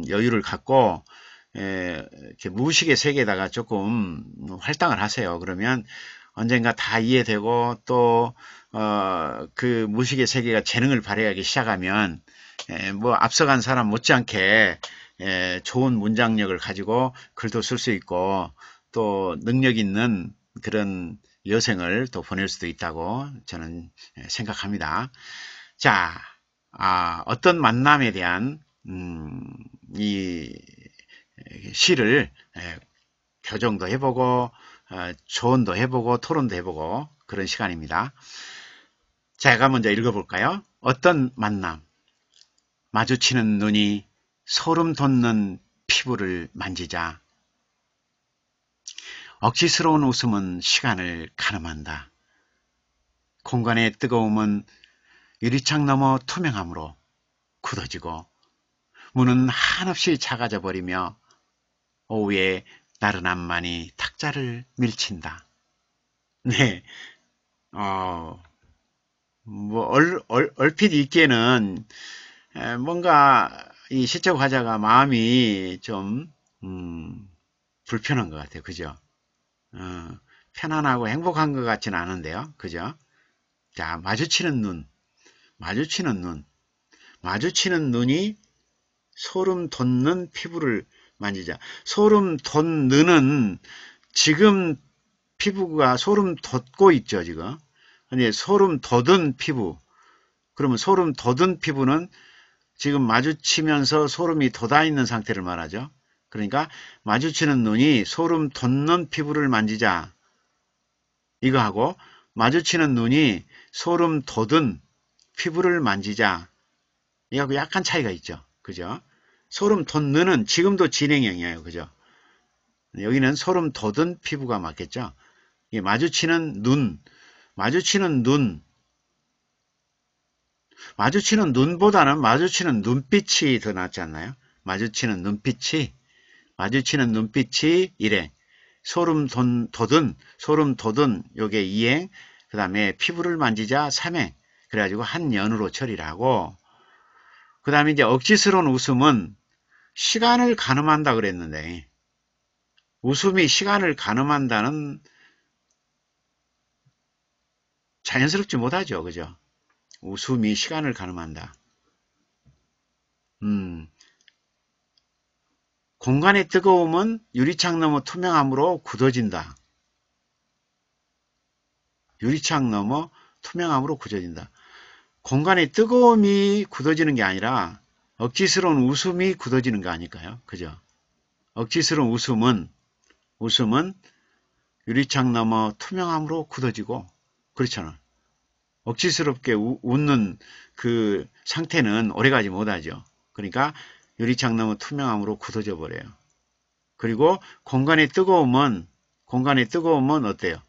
Speaker 1: 여유를 갖고 이렇게 무의식의 세계에다가 조금 활당을 하세요. 그러면 언젠가 다 이해되고 또 그 무의식의 세계가 재능을 발휘하기 시작하면 뭐 앞서간 사람 못지않게 좋은 문장력을 가지고 글도 쓸 수 있고 또 능력 있는 그런 여생을 또 보낼 수도 있다고 저는 생각합니다. 자, 어떤 만남에 대한 이 시를 교정도 해보고 조언도 해보고 토론도 해보고 그런 시간입니다. 제가 먼저 읽어볼까요? 어떤 만남, 마주치는 눈이 소름 돋는 피부를 만지자 억지스러운 웃음은 시간을 가늠한다. 공간의 뜨거움은 유리창 너머 투명함으로 굳어지고 문은 한없이 작아져 버리며 오후에 나른함만이 탁자를 밀친다. 네, 뭐 얼핏 읽기에는 뭔가 이 시적 화자가 마음이 좀 불편한 것 같아요. 그죠? 어, 편안하고 행복한 것 같지는 않은데요. 그죠? 자, 마주치는 눈, 마주치는 눈, 마주치는 눈이 소름 돋는 피부를 만지자. 소름 돋는 지금 피부가 소름 돋고 있죠, 지금. 근데 소름 돋은 피부. 그러면 소름 돋은 피부는 지금 마주치면서 소름이 돋아 있는 상태를 말하죠. 그러니까 마주치는 눈이 소름 돋는 피부를 만지자. 이거 하고 마주치는 눈이 소름 돋은 피부를 만지자. 이거하고 약간 차이가 있죠. 그죠? 소름 돋는 지금도 진행형이에요. 그죠? 여기는 소름 돋은 피부가 맞겠죠? 이게 마주치는 눈, 마주치는 눈, 마주치는 눈보다는 마주치는 눈빛이 더 낫지 않나요? 마주치는 눈빛이 일행, 소름 돋은 요게 이행, 그 다음에 피부를 만지자 삼행, 그래가지고 한 연으로 처리를 하고, 그 다음에 이제 억지스러운 웃음은 시간을 가늠한다 그랬는데, 웃음이 시간을 가늠한다는 자연스럽지 못하죠. 그죠? 웃음이 시간을 가늠한다. 공간의 뜨거움은 유리창 너머 투명함으로 굳어진다. 유리창 너머 투명함으로 굳어진다. 공간의 뜨거움이 굳어지는 게 아니라 억지스러운 웃음이 굳어지는 거 아닐까요? 그죠? 억지스러운 웃음은 유리창 너머 투명함으로 굳어지고, 그렇잖아. 억지스럽게 웃는 그 상태는 오래가지 못하죠. 그러니까 유리창 너머 투명함으로 굳어져 버려요. 그리고 공간의 뜨거움은 어때요?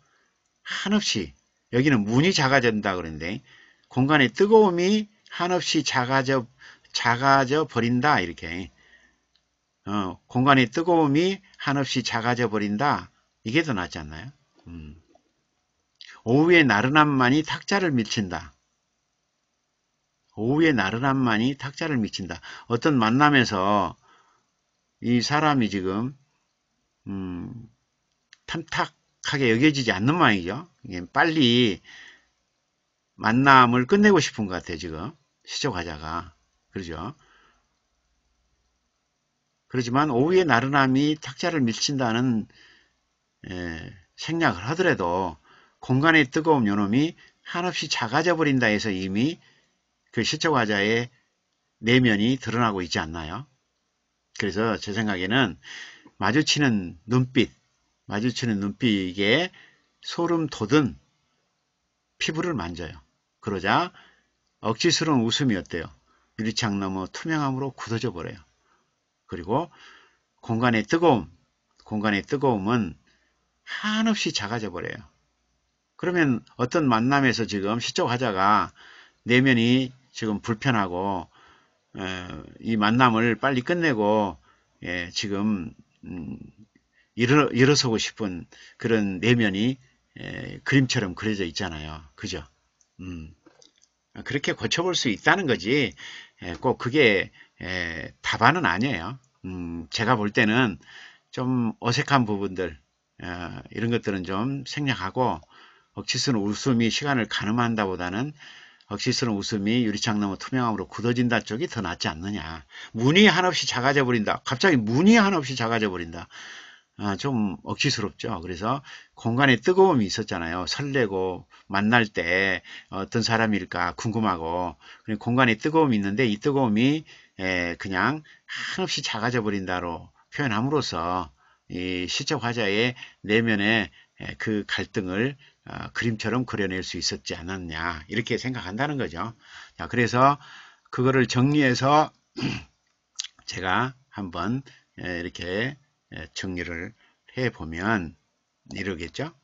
Speaker 1: 한없이, 여기는 문이 작아진다 그랬는데 공간의 뜨거움이 한없이 작아져 버린다. 이렇게 공간의 뜨거움이 한없이 작아져 버린다. 이게 더 낫지 않나요? 오후의 나른함만이 탁자를 밀친다. 오후의 나른함만이 탁자를 미친다. 어떤 만남에서 이 사람이 지금 탐탁하게 여겨지지 않는 모양이죠. 빨리 만남을 끝내고 싶은 것 같아요. 지금 시적화자가. 그러죠. 그렇지만 오후의 나른함이 탁자를 밀친다는 생략을 하더라도 공간의 뜨거운 요놈이 한없이 작아져 버린다 해서 이미 그 시적화자의 내면이 드러나고 있지 않나요? 그래서 제 생각에는 마주치는 눈빛에 소름 돋은 피부를 만져요. 그러자 억지스러운 웃음이 어때요? 유리창 너머 투명함으로 굳어져 버려요. 그리고 공간의 뜨거움은 한없이 작아져 버려요. 그러면 어떤 만남에서 지금 시적 화자가 내면이 지금 불편하고 이 만남을 빨리 끝내고 지금 일어서고 싶은 그런 내면이 그림처럼 그려져 있잖아요. 그죠? 그렇게 고쳐볼 수 있다는 거지 꼭 그게 답안은 아니에요. 제가 볼 때는 좀 어색한 부분들 이런 것들은 좀 생략하고 억지스러운 웃음이 시간을 가늠한다 보다는 억지스러운 웃음이 유리창 너머 투명함으로 굳어진다 쪽이 더 낫지 않느냐. 문이 한없이 작아져 버린다. 갑자기 문이 한없이 작아져 버린다. 좀 억지스럽죠. 그래서 공간에 뜨거움이 있었잖아요. 설레고 만날 때 어떤 사람일까 궁금하고 공간에 뜨거움이 있는데 이 뜨거움이 그냥 한없이 작아져 버린다로 표현함으로써 이 시적 화자의 내면의 그 갈등을 그림처럼 그려낼 수 있었지 않았냐 이렇게 생각한다는 거죠. 자, 그래서 그거를 정리해서 제가 한번 이렇게 정리를 해보면 이러겠죠.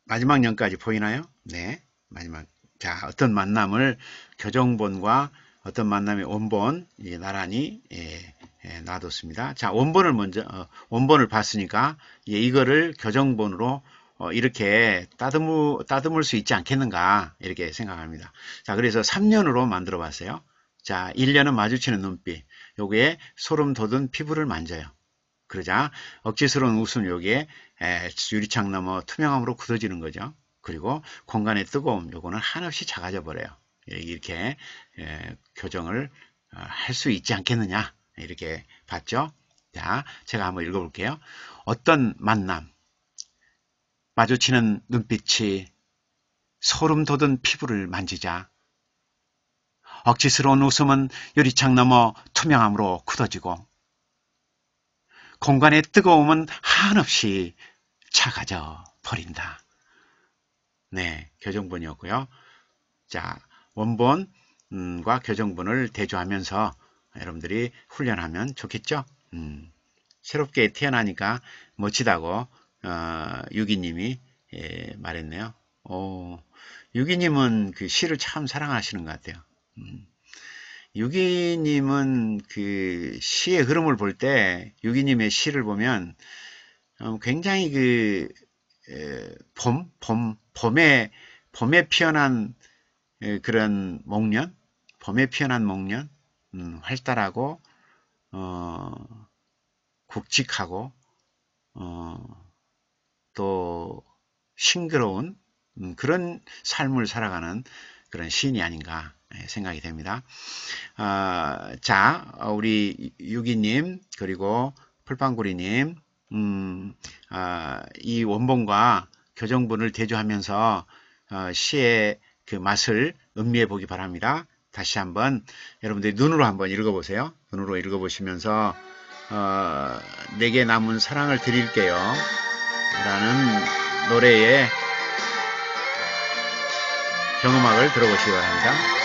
Speaker 1: 마지막 연까지 보이나요? 네, 마지막. 자, 어떤 만남을 교정본과 어떤 만남의 원본 나란히 놔뒀습니다. 자, 원본을 먼저, 원본을 봤으니까, 이거를 교정본으로 이렇게 따듬을 수 있지 않겠는가, 이렇게 생각합니다. 자, 그래서 3년으로 만들어 봤어요. 자, 1년은 마주치는 눈빛. 요게 소름 돋은 피부를 만져요. 그러자 억지스러운 웃음 요게 유리창 너머 투명함으로 굳어지는 거죠. 그리고 공간의 뜨거움 요거는 한없이 작아져 버려요. 이렇게 교정을 할 수 있지 않겠느냐 이렇게 봤죠. 자, 제가 한번 읽어볼게요. 어떤 만남, 마주치는 눈빛이 소름 돋은 피부를 만지자 억지스러운 웃음은 유리창 너머 투명함으로 굳어지고 공간의 뜨거움은 한없이 작아져 버린다. 네, 교정본이었고요. 자, 원본과 교정본을 대조하면서 여러분들이 훈련하면 좋겠죠? 새롭게 태어나니까 멋지다고 유기님이 말했네요. 유기님은 그 시를 참 사랑하시는 것 같아요. 유기님은 그 시의 흐름을 볼 때 유기님의 시를 보면 굉장히 그 봄에 피어난 그런 목련, 봄에 피어난 목련, 활달하고 굵직하고 또 싱그러운 그런 삶을 살아가는 그런 시인이 아닌가 생각이 됩니다. 자, 우리 유기님 그리고 풀빵구리님 이 원본과 교정본을 대조하면서 시의 그 맛을 음미해 보기 바랍니다. 다시 한번 여러분들이 눈으로 한번 읽어보세요. 눈으로 읽어보시면서 내게 남은 사랑을 드릴게요 라는 노래의 경음악을 들어보시기 바랍니다.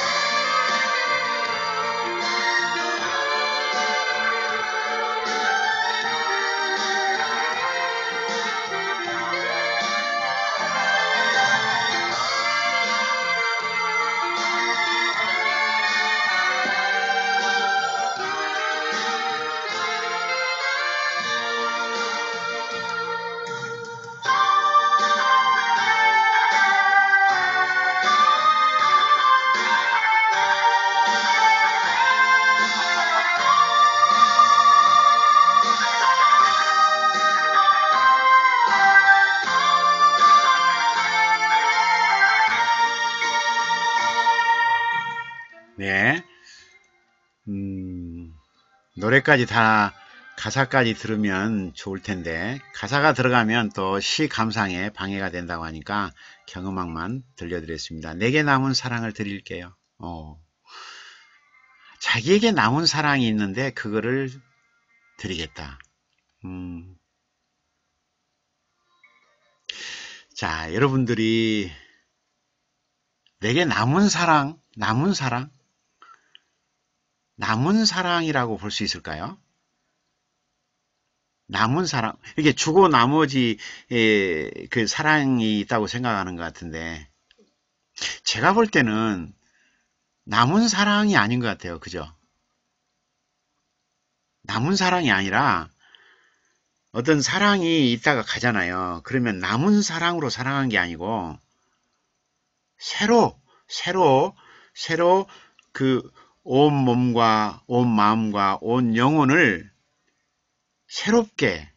Speaker 1: 네, 노래까지 다 가사까지 들으면 좋을 텐데 가사가 들어가면 또 시 감상에 방해가 된다고 하니까 경음악만 들려드렸습니다. 내게 남은 사랑을 드릴게요. 자기에게 남은 사랑이 있는데 그거를 드리겠다. 자, 여러분들이 내게 남은 사랑, 남은 사랑이라고 볼 수 있을까요? 남은 사랑, 이게 주고 나머지 그 사랑이 있다고 생각하는 것 같은데 제가 볼 때는 남은 사랑이 아닌 것 같아요. 그죠? 남은 사랑이 아니라 어떤 사랑이 있다가 가잖아요. 그러면 남은 사랑으로 사랑한 게 아니고 새로 그 온 몸과 온 마음과 온 영혼을 새롭게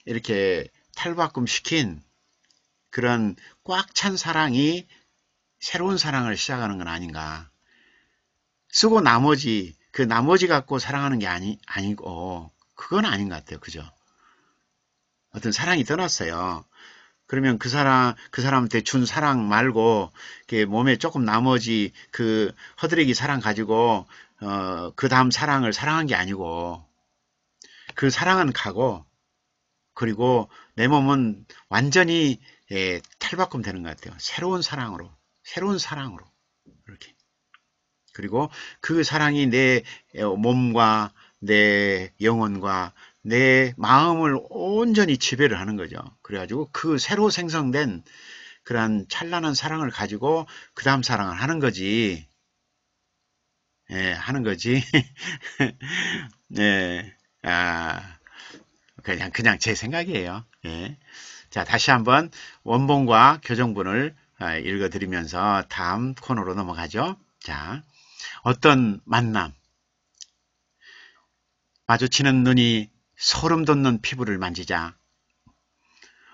Speaker 1: 이렇게 탈바꿈시킨 그런 꽉 찬 사랑이 새로운 사랑을 시작하는 건 아닌가. 쓰고 나머지 그 나머지 갖고 사랑하는 게 아니고 그건 아닌 것 같아요. 그죠? 어떤 사랑이 떠났어요. 그러면 그 사람한테 준 사랑 말고, 몸에 조금 나머지 그 허드레기 사랑 가지고, 그 다음 사랑을 사랑한 게 아니고, 그 사랑은 가고, 그리고 내 몸은 완전히, 탈바꿈 되는 것 같아요. 새로운 사랑으로. 이렇게. 그리고 그 사랑이 내 몸과 내 영혼과 내 마음을 온전히 지배를 하는 거죠. 그래가지고 그 새로 생성된 그러한 찬란한 사랑을 가지고 그 다음 사랑을 하는 거지. 예, 하는 거지. 예, 아, 그냥 제 생각이에요. 예. 자, 다시 한번 원본과 교정본을 읽어드리면서 다음 코너로 넘어가죠. 자, 어떤 만남, 마주치는 눈이 소름 돋는 피부를 만지자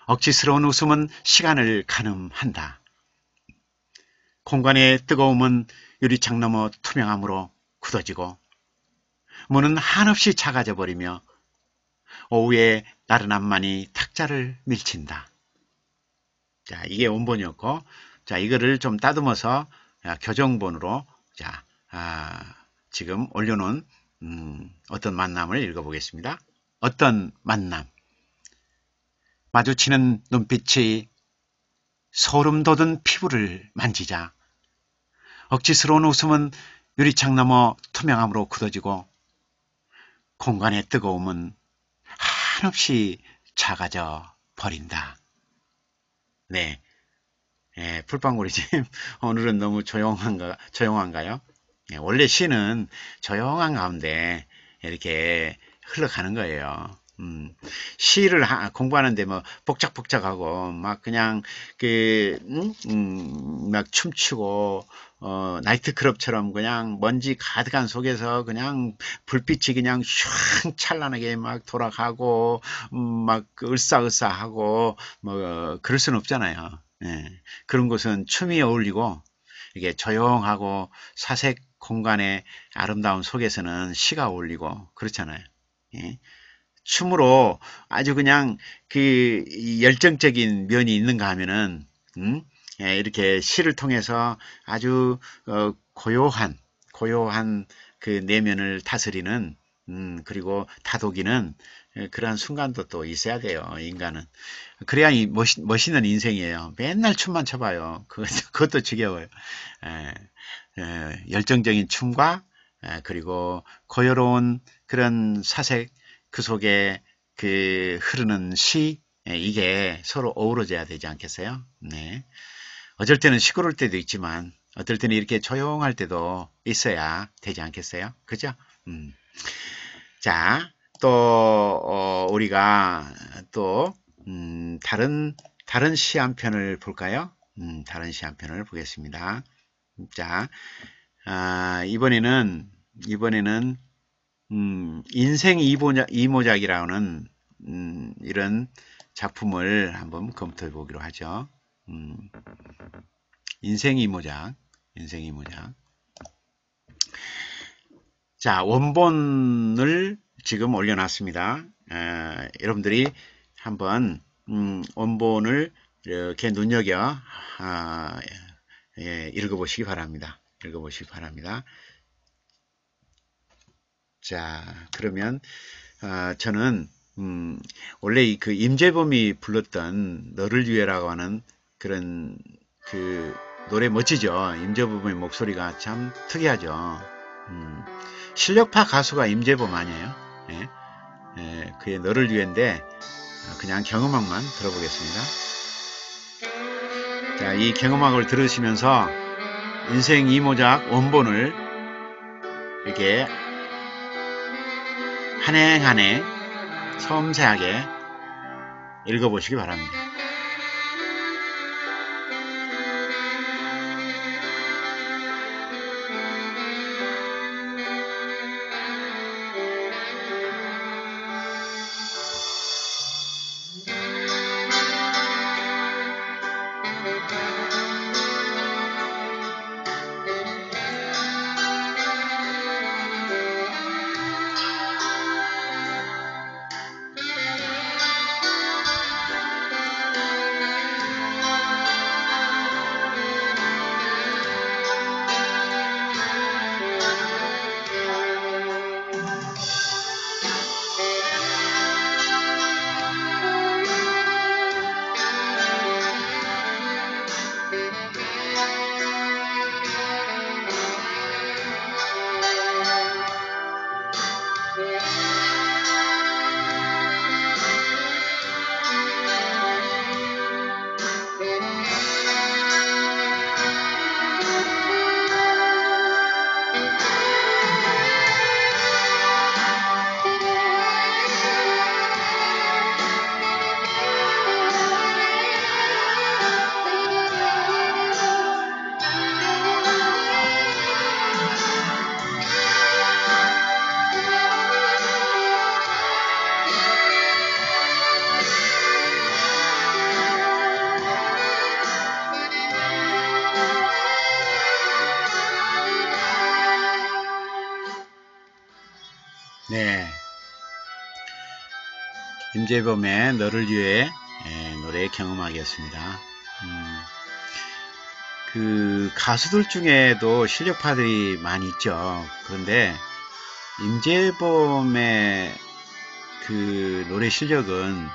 Speaker 1: 억지스러운 웃음은 시간을 가늠한다. 공간의 뜨거움은 유리창 너머 투명함으로 굳어지고 문은 한없이 작아져 버리며 오후의 나른함만이 탁자를 밀친다. 자, 이게 원본이었고, 자, 이거를 좀 따듬어서 교정본으로 자, 지금 올려놓은 어떤 만남을 읽어보겠습니다. 어떤 만남. 마주치는 눈빛이 소름 돋은 피부를 만지자 억지스러운 웃음은 유리창 너머 투명함으로 굳어지고 공간의 뜨거움은 한없이 작아져 버린다. 네, 풀빵구리님 오늘은 너무 조용한가요? 네, 원래 시는 조용한 가운데 이렇게 흘러가는 거예요. 시를 공부하는데 뭐 복작복작하고 막 그냥 막 춤추고 나이트클럽처럼 그냥 먼지 가득한 속에서 그냥 불빛이 그냥 슝 찬란하게 막 돌아가고 막 을사을사하고 뭐 그럴 수는 없잖아요. 예, 그런 곳은 춤이 어울리고 이게 조용하고 사색 공간의 아름다움 속에서는 시가 어울리고 그렇잖아요. 예. 춤으로 아주 그냥 그 열정적인 면이 있는가 하면은 이렇게 시를 통해서 아주 고요한 그 내면을 다스리는 그리고 다독이는 그러한 순간도 또 있어야 돼요. 인간은. 그래야 멋있는 인생이에요. 맨날 춤만 춰봐요. 그것도 지겨워요. 열정적인 춤과 그리고 고요로운 그런 사색 그 속에 그 흐르는 시 이게 서로 어우러져야 되지 않겠어요? 네. 어쩔 때는 시끄러울 때도 있지만 어떨 때는 이렇게 조용할 때도 있어야 되지 않겠어요? 그죠? 자, 또 우리가 또 다른 시 한 편을 볼까요? 다른 시 한 편을 보겠습니다. 자, 이번에는 인생 이모작이라는 이런 작품을 한번 검토해 보기로 하죠. 인생 이모작. 자, 원본을 지금 올려놨습니다. 여러분들이 한번 원본을 이렇게 눈여겨 읽어보시기 바랍니다. 자, 그러면 저는 원래 그 임재범이 불렀던 너를 위해라고 하는 그런 그 노래 멋지죠. 임재범의 목소리가 참 특이하죠. 실력파 가수가 임재범 아니에요? 그의 너를 위해인데 그냥 경음악만 들어보겠습니다. 자, 이 경음악을 들으시면서 인생 이모작 원본을 이렇게 한 해 섬세하게 읽어보시기 바랍니다. 네, 임재범의 너를 위해 노래 경험하기였습니다. 그 가수들 중에도 실력파들이 많이 있죠. 그런데 임재범의 그 노래 실력은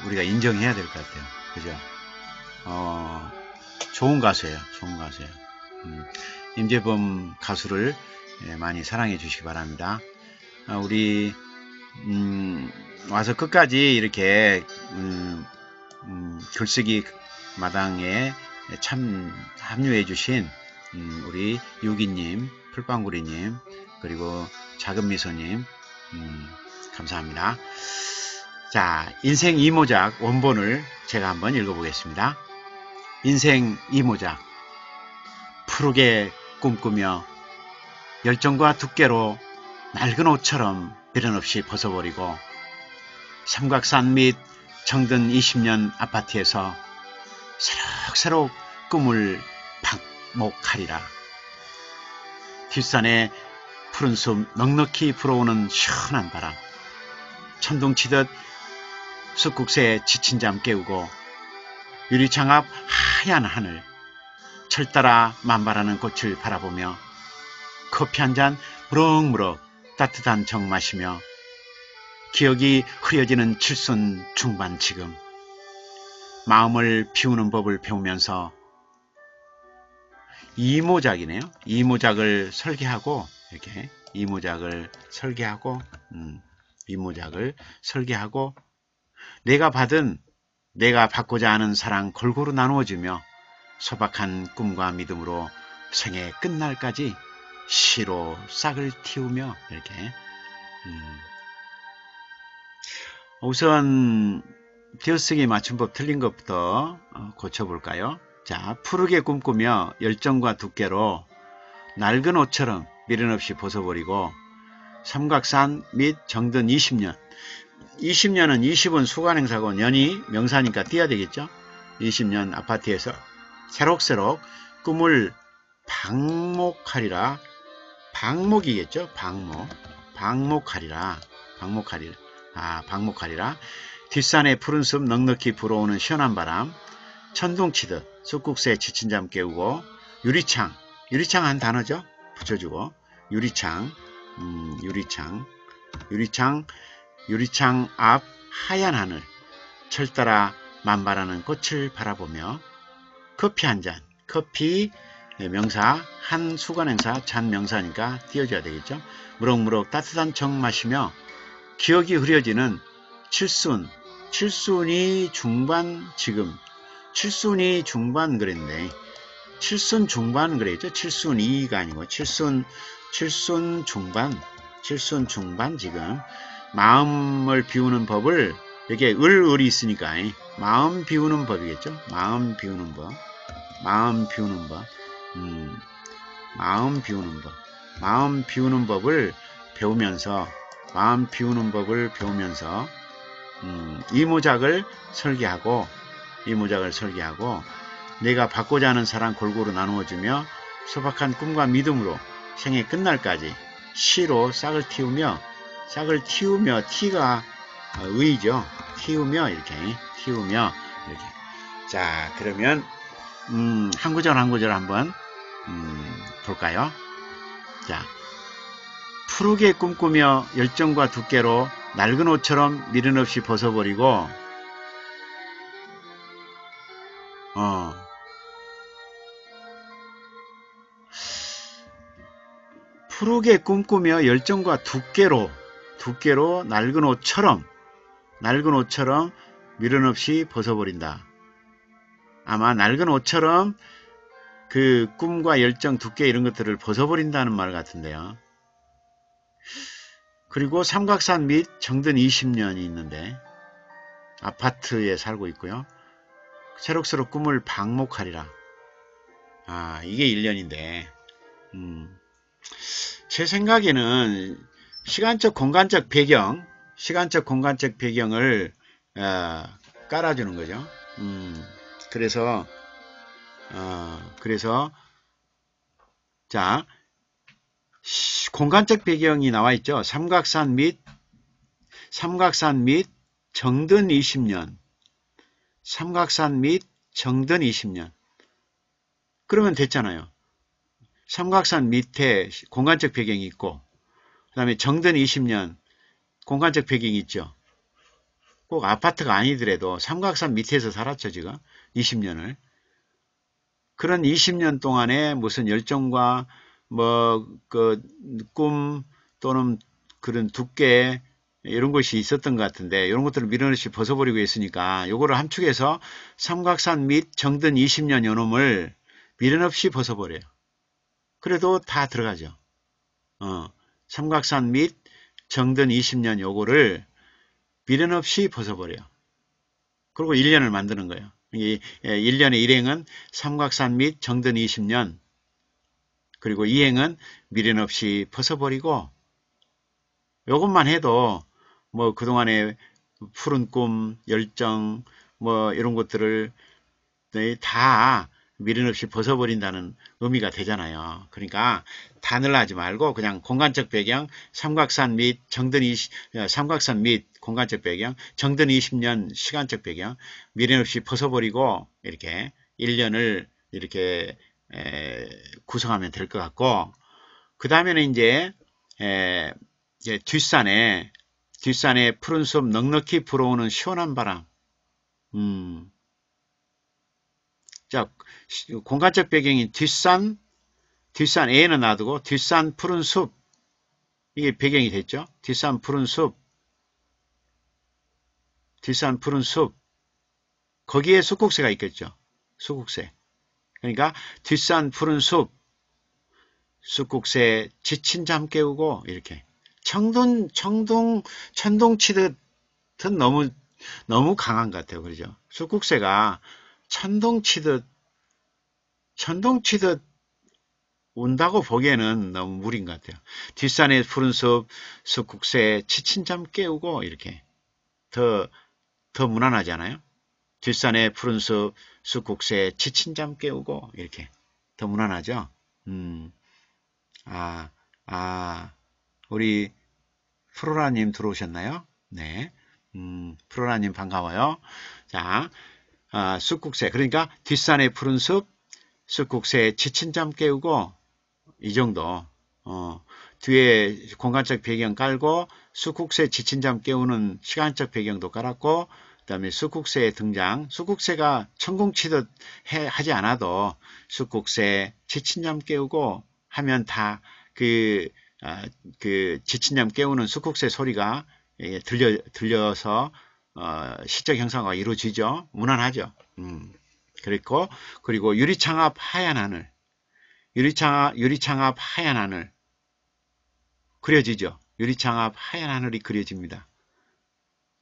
Speaker 1: 우리가 인정해야 될 것 같아요. 그죠? 좋은 가수예요. 좋은 가수예요. 임재범 가수를 많이 사랑해 주시기 바랍니다. 우리 와서 끝까지 이렇게 글쓰기 마당에 참 합류해 주신 우리 유기님, 풀빵구리님, 그리고 작은미소님 감사합니다. 자, 인생 이모작 원본을 제가 한번 읽어보겠습니다. 인생 이모작. 푸르게 꿈꾸며 열정과 두께로 낡은 옷처럼 미련 없이 벗어버리고 삼각산 및 정든 20년 아파트에서 새록새록 꿈을 박목하리라. 뒷산에 푸른 숲 넉넉히 불어오는 시원한 바람, 천둥치듯 숲국새에 지친 잠 깨우고 유리창 앞 하얀 하늘, 철 따라 만발하는 꽃을 바라보며 커피 한 잔 무럭무럭 따뜻한 정 마시며 기억이 흐려지는 칠순 중반 지금 마음을 비우는 법을 배우면서 이모작이네요. 이모작을 설계하고 이렇게 이모작을 설계하고 내가 받고자 하는 사랑 골고루 나누어주며 소박한 꿈과 믿음으로 생애 끝날까지 시로 싹을 틔우며 이렇게 우선 띄어쓰기 맞춤법 틀린 것부터 고쳐볼까요? 자, 푸르게 꿈꾸며 열정과 두께로 낡은 옷처럼 미련 없이 벗어버리고 삼각산 및 정든 20년 20년은 20은 수관행사고 년이 명사니까 띄어야 되겠죠? 20년 아파트에서 새록새록 꿈을 방목하리라. 방목이겠죠? 방목하리라. 뒷산에 푸른 숲 넉넉히 불어오는 시원한 바람, 천둥치듯 숲국새에 지친 잠 깨우고 유리창 한 단어죠? 붙여주고 유리창 앞 하얀 하늘, 철 따라 만발하는 꽃을 바라보며 커피 한 잔, 커피 명사, 한 수관행사, 잔 명사니까 띄워줘야 되겠죠? 무럭무럭 따뜻한 정 마시며 기억이 흐려지는 칠순이 중반 지금 칠순이 중반 그랬네. 칠순 중반 그랬죠? 칠순이가 아니고 칠순 중반 지금 마음을 비우는 법을 이렇게 을이 있으니까 마음 비우는 법이겠죠? 마음 비우는 법. 마음 비우는 법을 배우면서 이모작을 설계하고 내가 받고자 하는 사랑 골고루 나누어주며 소박한 꿈과 믿음으로 생애 끝날까지 시로 싹을 틔우며 티가 의죠. 이렇게 자, 그러면 한 구절 한번 볼까요? 자, 푸르게 꿈꾸며 열정과 두께로 낡은 옷처럼 미련 없이 벗어버리고 푸르게 꿈꾸며 열정과 두께로 낡은 옷처럼 미련 없이 벗어버린다. 아마 낡은 옷처럼 그 꿈과 열정, 두께 이런 것들을 벗어버린다는 말 같은데요. 그리고 삼각산 및 정든 20년이 있는데 아파트에 살고 있고요. 새록새록 꿈을 방목하리라. 아, 이게 1년인데 제 생각에는 시간적 공간적 배경을 깔아주는 거죠. 그래서 자, 공간적 배경이 나와 있죠. 삼각산 및 정든 20년. 삼각산 및 정든 20년. 그러면 됐잖아요. 삼각산 밑에 공간적 배경이 있고, 그 다음에 정든 20년 공간적 배경이 있죠. 꼭 아파트가 아니더라도 삼각산 밑에서 살았죠, 지금. 20년을. 그런 20년 동안에 무슨 열정과 꿈 또는 그런 두께 이런 것이 있었던 것 같은데 이런 것들을 밀어넣이 벗어버리고 있으니까 요거를 함축해서 삼각산 및 정든 20년 요놈을 밀어넣이 벗어버려요. 그래도 다 들어가죠. 삼각산 및 정든 20년 요거를 미련 없이 벗어버려요. 그리고 1년을 만드는 거예요. 이 1년의 일행은 삼각산 및 정든 20년, 그리고 이행은 미련 없이 벗어버리고, 요것만 해도 뭐 그동안의 푸른 꿈, 열정, 뭐 이런 것들을 다 미련 없이 벗어버린다는 의미가 되잖아요. 그러니까 단을 하지 말고 그냥 공간적 배경, 삼각산 및 공간적 배경, 정든 20년 시간적 배경, 미련 없이 벗어버리고 이렇게 1년을 이렇게 구성하면 될 것 같고, 그 다음에는 이제 뒷산에 푸른 숲 넉넉히 불어오는 시원한 바람. 자, 공간적 배경인 뒷산 A는 놔두고 뒷산 푸른 숲, 이게 배경이 됐죠. 뒷산 푸른 숲, 거기에 숲국새가 있겠죠. 숲국새. 그러니까 뒷산 푸른 숲, 숲국새 지친 잠 깨우고 이렇게 천둥치듯은 너무 강한 것 같아요. 그러죠. 숲국새가 천둥치듯 운다고 보기에는 너무 무리인 것 같아요. 뒷산의 푸른 숲국새 지친 잠 깨우고 이렇게 더 무난하지 않아요? 뒷산의 푸른 숲국새 지친 잠 깨우고 이렇게 더 무난하죠? 우리 프로라님 들어오셨나요? 네. 프로라님 반가워요. 자, 숲국새. 그러니까 뒷산의 푸른 숲국새 지친 잠 깨우고 이 정도. 뒤에 공간적 배경 깔고 숲국새 지친 잠 깨우는 시간적 배경도 깔았고, 그 다음에 숲국새의 등장. 숲국새가 천궁치듯 하지 않아도 숲국새 지친 잠 깨우고 하면 다 그 지친 잠 깨우는 숲국새 소리가 들려서 시적 형상화가 이루어지죠. 무난하죠. 그리고 유리창 앞 하얀 하늘. 유리창 앞 하얀 하늘 그려지죠. 유리창 앞 하얀 하늘이 그려집니다.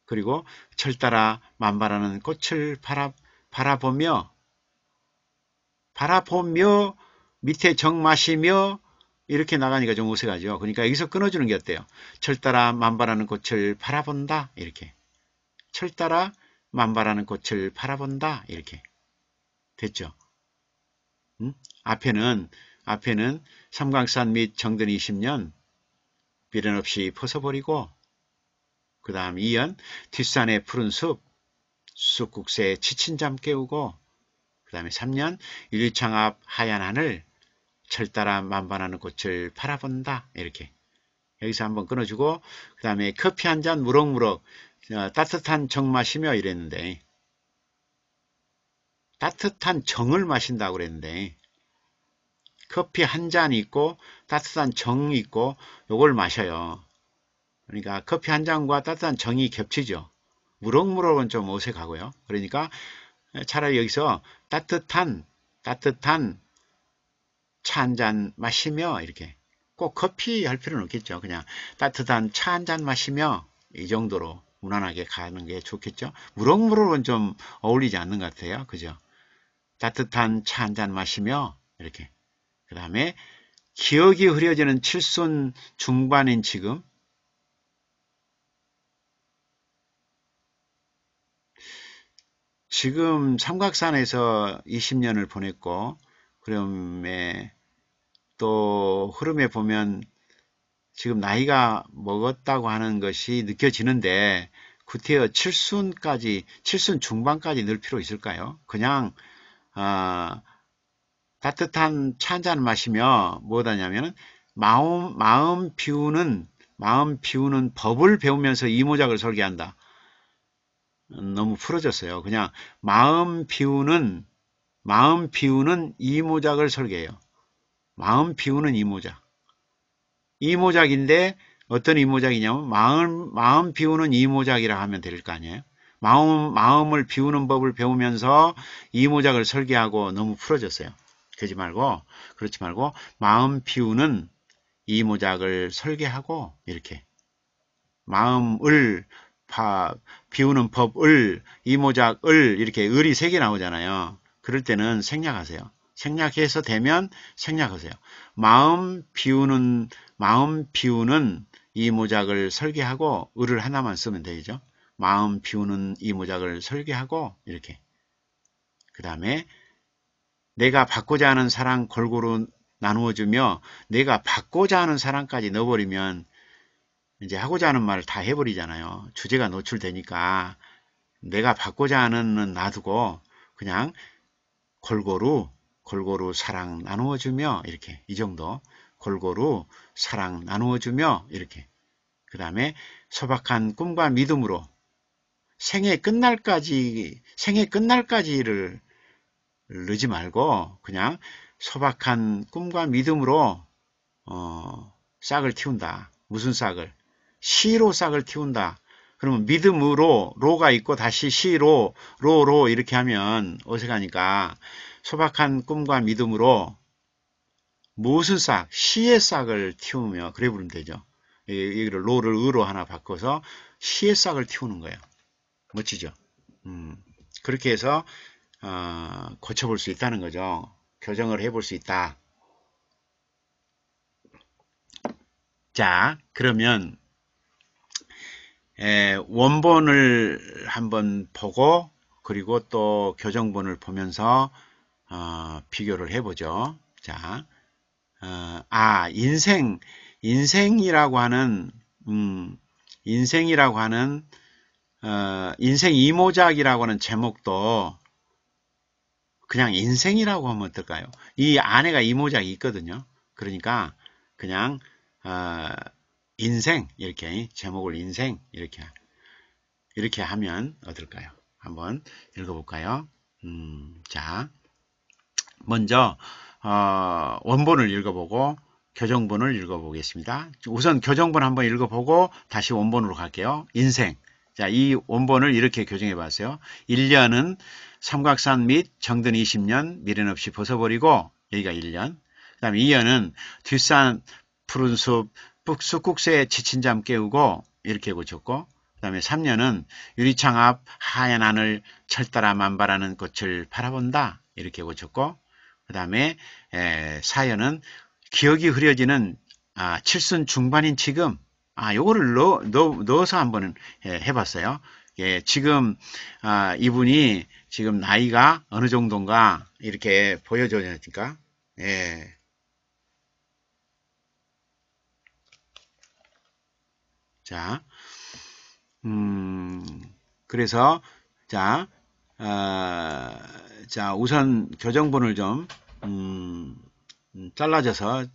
Speaker 1: 그리고 철따라 만발하는 꽃을 바라보며 밑에 정 마시며 이렇게 나가니까 좀 어색하죠. 그러니까 여기서 끊어주는 게 어때요? 철따라 만발하는 꽃을 바라본다 이렇게. 철따라 만발하는 꽃을 바라본다 이렇게 됐죠. 앞에는 삼각산 및 정든 20년 미련 없이 벗어버리고, 그 다음 2연 뒷산의 푸른 숲국새 지친 잠 깨우고, 그 다음에 3년 유리창 앞 하얀 하늘 철따라 만반하는 꽃을 바라본다 이렇게 여기서 한번 끊어주고, 그 다음에 커피 한 잔 무럭무럭 따뜻한 정 마시며 이랬는데, 따뜻한 정을 마신다고 그랬는데 커피 한 잔 있고 따뜻한 정이 있고 요걸 마셔요. 그러니까 커피 한 잔과 따뜻한 정이 겹치죠. 무럭무럭은 좀 어색하고요. 그러니까 차라리 여기서 따뜻한 차 한 잔 마시며 이렇게 꼭 커피 할 필요는 없겠죠. 그냥 따뜻한 차 한 잔 마시며 이 정도로 무난하게 가는 게 좋겠죠. 무럭무럭은 좀 어울리지 않는 것 같아요. 그죠? 따뜻한 차 한 잔 마시며 이렇게. 그 다음에 기억이 흐려지는 칠순 중반인 지금 삼각산에서 20년을 보냈고, 그다음에 또 흐름에 보면 지금 나이가 먹었다고 하는 것이 느껴지는데 구태여 칠순 중반까지 넣을 필요 있을까요? 그냥 따뜻한 차 한잔 마시며 뭐하냐면은 마음 비우는 법을 배우면서 이모작을 설계한다. 너무 풀어졌어요. 그냥 마음 비우는 이모작을 설계해요. 마음 비우는 이모작. 이모작인데 어떤 이모작이냐면 마음 비우는 이모작이라 하면 될 거 아니에요. 마음을 비우는 법을 배우면서 이모작을 설계하고 너무 풀어졌어요. 그러지 말고 마음 비우는 이모작을 설계하고 이렇게 마음을 비우는 법을 이모작을 이렇게 을이 3개 나오잖아요. 그럴 때는 생략하세요. 생략해서 되면 생략하세요. 마음 비우는 이모작을 설계하고 을을 하나만 쓰면 되죠. 마음 비우는 이모작을 설계하고 이렇게 그 다음에 내가 받고자 하는 사랑 골고루 나누어주며 내가 받고자 하는 사랑까지 넣어버리면 이제 하고자 하는 말을 다 해버리잖아요. 주제가 노출되니까 내가 받고자 하는 놔두고 그냥 골고루 사랑 나누어주며 이렇게 이 정도 골고루 사랑 나누어주며 이렇게 그 다음에 소박한 꿈과 믿음으로 생애 끝날까지를 넣지 말고 그냥 소박한 꿈과 믿음으로 싹을 틔운다. 무슨 싹을? 시로 싹을 틔운다. 그러면 믿음으로 로가 있고 다시 시로 로 이렇게 하면 어색하니까 소박한 꿈과 믿음으로 무슨 싹? 시의 싹을 틔우며 그래 부르면 되죠. 이거를 로를 으로 하나 바꿔서 시의 싹을 틔우는 거예요. 멋지죠? 그렇게 해서 고쳐볼 수 있다는 거죠. 교정을 해볼 수 있다. 자, 그러면 원본을 한번 보고 그리고 또 교정본을 보면서 비교를 해보죠. 자, 인생이라고 하는 인생 이모작이라고 하는 제목도 그냥 인생이라고 하면 어떨까요? 이 안에가 이모작이 있거든요. 그러니까 그냥 인생 이렇게 제목을 인생 이렇게 하면 어떨까요? 한번 읽어볼까요? 자, 먼저 원본을 읽어보고 교정본을 읽어보겠습니다. 우선 교정본 한번 읽어보고 다시 원본으로 갈게요. 인생. 자, 이 원본을 이렇게 교정해 봤어요. 1년은 삼각산 및 정든 20년 미련 없이 벗어버리고 여기가 1년. 그 다음에 2년은 뒷산 푸른 숲 쑥국새에 지친 잠 깨우고 이렇게 고쳤고 그 다음에 3년은 유리창 앞 하얀 하늘 철따라 만발하는 꽃을 바라본다 이렇게 고쳤고 그 다음에 4년은 기억이 흐려지는 칠순 중반인 지금 요거를 넣어서 한번 해봤어요. 예, 지금 이분이 지금 나이가 어느 정도인가 이렇게 보여줘야니까 예. 자, 그래서 자, 자 우선 교정본을 좀 잘라져서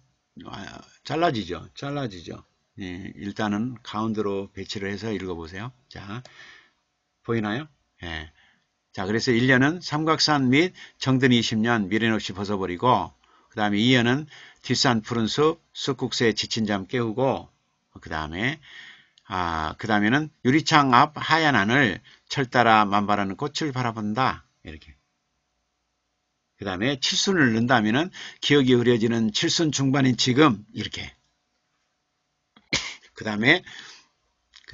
Speaker 1: 잘라지죠. 예, 일단은 가운데로 배치를 해서 읽어보세요. 자, 보이나요? 예. 자, 그래서 1년은 삼각산 및 정든 20년 미련 없이 벗어버리고, 그 다음에 2년은 뒷산 푸른 숲, 쑥국새에 지친 잠 깨우고, 그 다음에는 유리창 앞 하얀 하늘, 철따라 만발하는 꽃을 바라본다. 이렇게. 그 다음에 칠순을 넣는다면은 기억이 흐려지는 칠순 중반인 지금, 이렇게. 그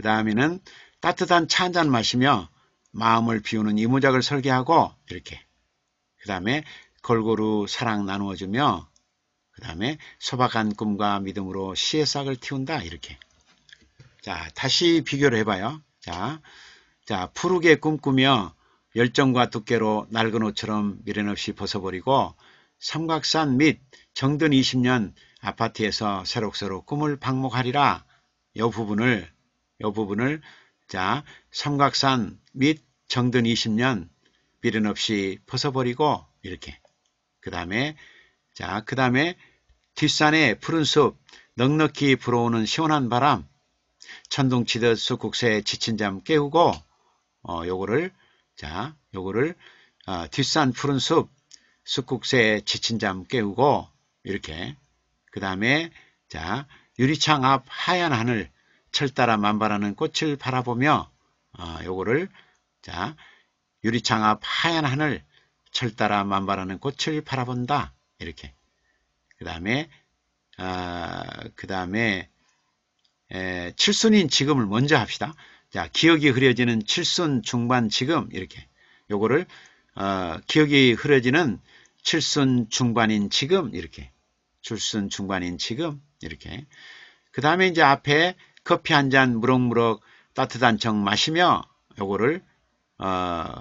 Speaker 1: 다음에는 따뜻한 차 한잔 마시며 마음을 비우는 이모작을 설계하고 이렇게 그 다음에 골고루 사랑 나누어주며 그 다음에 소박한 꿈과 믿음으로 시의 싹을 틔운다 이렇게. 자, 다시 비교를 해봐요. 자, 푸르게 꿈꾸며 열정과 두께로 낡은 옷처럼 미련 없이 벗어버리고 삼각산 및 정든 20년 아파트에서 새록새록 꿈을 방목하리라. 요 부분을 자, 삼각산 및 정든 20년 미련 없이 벗어버리고 이렇게. 그 다음에 뒷산의 푸른 숲 넉넉히 불어오는 시원한 바람 천둥치듯 숲국새 지친 잠 깨우고 요거를 뒷산 푸른 숲 숲국새 지친 잠 깨우고 이렇게. 그 다음에 유리창 앞 하얀 하늘 철 따라 만발하는 꽃을 바라보며 요거를 유리창 앞 하얀 하늘 철 따라 만발하는 꽃을 바라본다 이렇게. 그 다음에 칠순인 지금을 먼저 합시다. 자, 기억이 흐려지는 칠순 중반 지금 이렇게. 요거를 기억이 흐려지는 칠순 중반인 지금 이렇게. 칠순 중반인 지금 이렇게. 그 다음에 이제 앞에 커피 한 잔 무럭무럭 따뜻한 정 마시며 요거를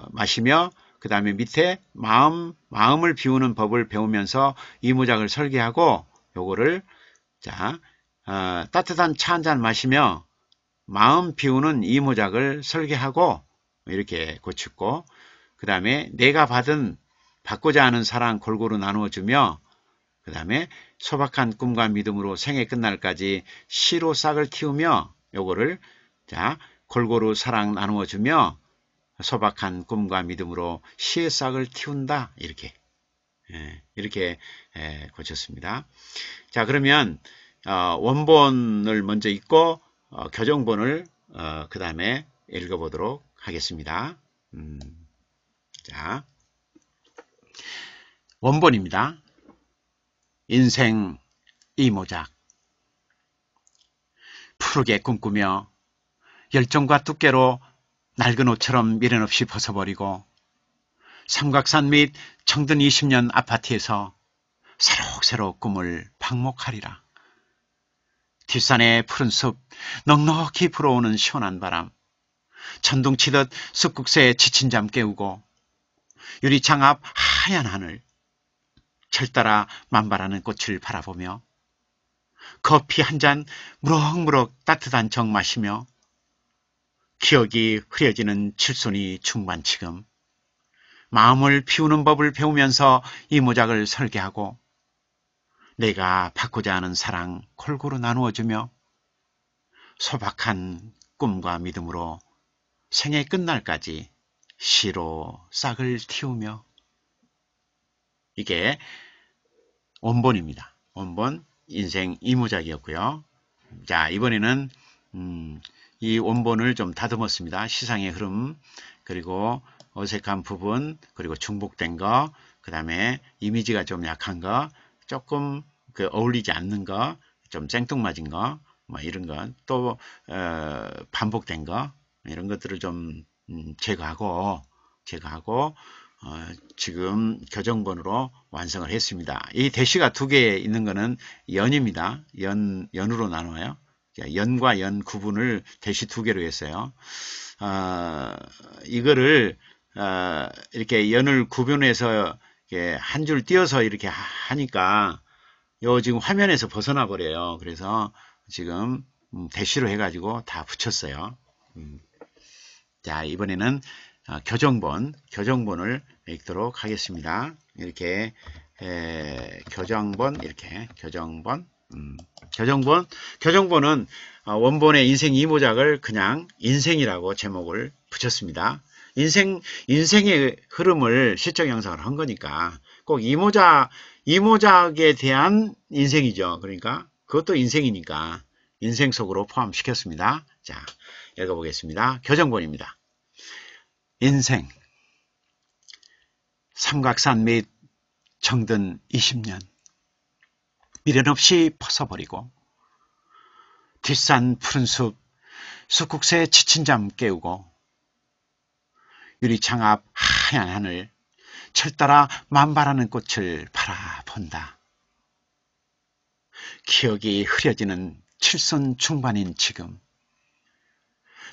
Speaker 1: 마시며 그 다음에 밑에 마음을 비우는 법을 배우면서 이모작을 설계하고 요거를 따뜻한 차 한 잔 마시며 마음 비우는 이모작을 설계하고 이렇게 고치고 그 다음에 내가 받고자 하는 사랑 골고루 나누어주며 그 다음에 소박한 꿈과 믿음으로 생애 끝날까지 시로 싹을 틔우며 요거를 골고루 사랑 나누어주며 소박한 꿈과 믿음으로 시의 싹을 틔운다 이렇게 고쳤습니다. 자, 그러면 원본을 먼저 읽고 교정본을 그 다음에 읽어보도록 하겠습니다. 자, 원본입니다. 인생 이모작 푸르게 꿈꾸며 열정과 두께로 낡은 옷처럼 미련 없이 벗어버리고 삼각산 및 정든 20년 아파트에서 새록새록 꿈을 방목하리라. 뒷산의 푸른 숲 넉넉히 불어오는 시원한 바람 천둥치듯 숲국새에 지친 잠 깨우고 유리창 앞 하얀 하늘 철 따라 만발하는 꽃을 바라보며 커피 한 잔 무럭무럭 따뜻한 정 마시며 기억이 흐려지는 칠순이 중반 지금 마음을 피우는 법을 배우면서 이모작을 설계하고 내가 받고자 하는 사랑 골고루 나누어주며 소박한 꿈과 믿음으로 생애 끝날까지 시로 싹을 틔우며. 이게 원본입니다. 원본 인생 이모작이었고요. 자, 이번에는 이 원본을 좀 다듬었습니다. 시상의 흐름, 그리고 어색한 부분, 그리고 중복된 거, 그 다음에 이미지가 좀 약한 거, 조금 어울리지 않는 거, 좀 생뚱맞은 거, 뭐 이런 거, 또 반복된 거, 이런 것들을 좀 제거하고 지금 교정본으로 완성을 했습니다. 이 대시가 두 개 있는 거는 연입니다. 연으로 나눠요. 연과 연 구분을 대시 두 개로 했어요. 이거를 이렇게 연을 구분해서 한 줄 띄어서 이렇게 하니까 요 지금 화면에서 벗어나 버려요. 그래서 지금 대시로 해가지고 다 붙였어요. 자, 이번에는 교정본을 읽도록 하겠습니다. 이렇게 교정본은 원본의 인생 이모작을 그냥 인생이라고 제목을 붙였습니다. 인생의 흐름을 시적 형상을 한 거니까 꼭 이모작에 대한 인생이죠. 그러니까 그것도 인생이니까 인생 속으로 포함시켰습니다. 자, 읽어보겠습니다. 교정본입니다. 인생 삼각산 및 정든 20년 미련 없이 벗어버리고 뒷산 푸른 숲 숲국새에 지친 잠 깨우고 유리창 앞 하얀 하늘 철 따라 만발하는 꽃을 바라본다. 기억이 흐려지는 칠순 중반인 지금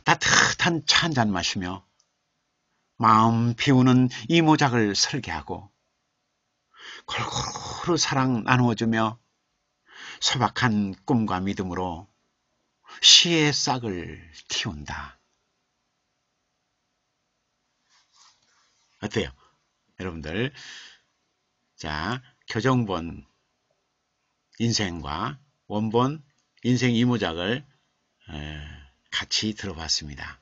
Speaker 1: 따뜻한 차 한 잔 마시며 마음 비우는 이모작을 설계하고 골고루 사랑 나누어주며 소박한 꿈과 믿음으로 시의 싹을 틔운다. 어때요? 여러분들, 자, 교정본 인생과 원본 인생 이무작을 같이 들어봤습니다.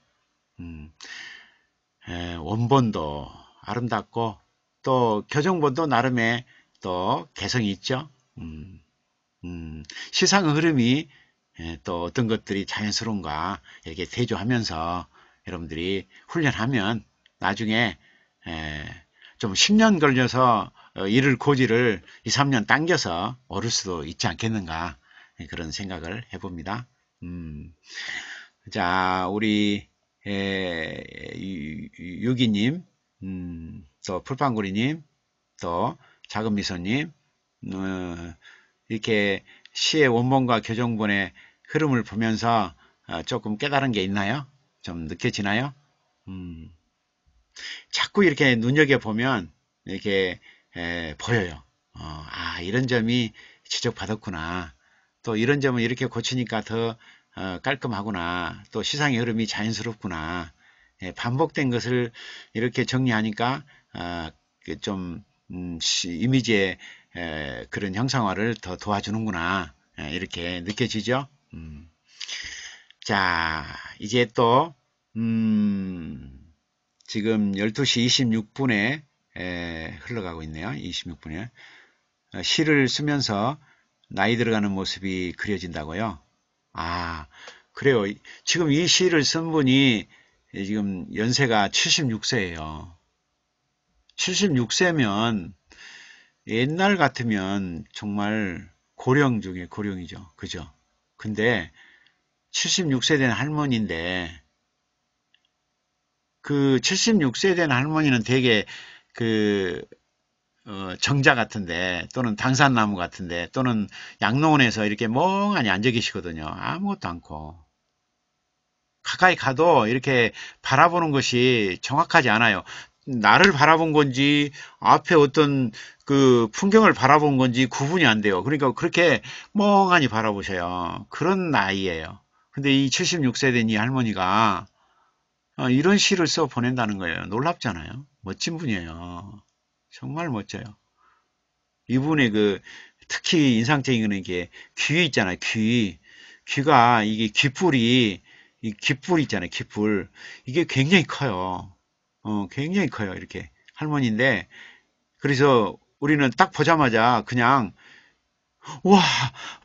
Speaker 1: 원본도 아름답고 또 교정본도 나름의 또 개성이 있죠. 시상의 흐름이 또 어떤 것들이 자연스러운가 이렇게 대조하면서 여러분들이 훈련하면 나중에 좀 10년 걸려서 일을 고지를 2, 3년 당겨서 오를 수도 있지 않겠는가 그런 생각을 해봅니다. 자, 우리 유기님, 또 풀빵구리님, 또 작은미소님, 이렇게 시의 원본과 교정본의 흐름을 보면서 조금 깨달은 게 있나요? 좀 느껴지나요? 자꾸 이렇게 눈여겨보면 이렇게 보여요. 이런 점이 지적받았구나. 또 이런 점은 이렇게 고치니까 더 깔끔하구나. 또 시상의 흐름이 자연스럽구나. 반복된 것을 이렇게 정리하니까 좀 이미지의 그런 형상화를 더 도와주는구나. 이렇게 느껴지죠. 자, 이제 또 지금 12시 26분에 흘러가고 있네요. 26분에 시를 쓰면서 나이 들어가는 모습이 그려진다고요. 그래요. 지금 이 시를 쓴 분이 지금 연세가 76세예요. 76세면 옛날 같으면 정말 고령 중에 고령이죠. 그죠? 근데 76세 된 할머니인데 그 76세 된 할머니는 되게 그 정자 같은데 또는 당산나무 같은데 또는 양로원에서 이렇게 멍하니 앉아 계시거든요. 아무것도 않고 가까이 가도 이렇게 바라보는 것이 정확하지 않아요. 나를 바라본 건지 앞에 어떤 그 풍경을 바라본 건지 구분이 안 돼요. 그러니까 그렇게 멍하니 바라보셔요. 그런 나이예요. 근데 이 76세 된 이 할머니가 이런 시를 써 보낸다는 거예요. 놀랍잖아요. 멋진 분이에요. 정말 멋져요. 이분의 특히 인상적인 거는 이게 귀 있잖아요. 귀가 이게 귓불이 이 귓불 있잖아요. 귓불. 이게 굉장히 커요. 굉장히 커요. 이렇게 할머니인데 그래서 우리는 딱 보자마자 그냥 와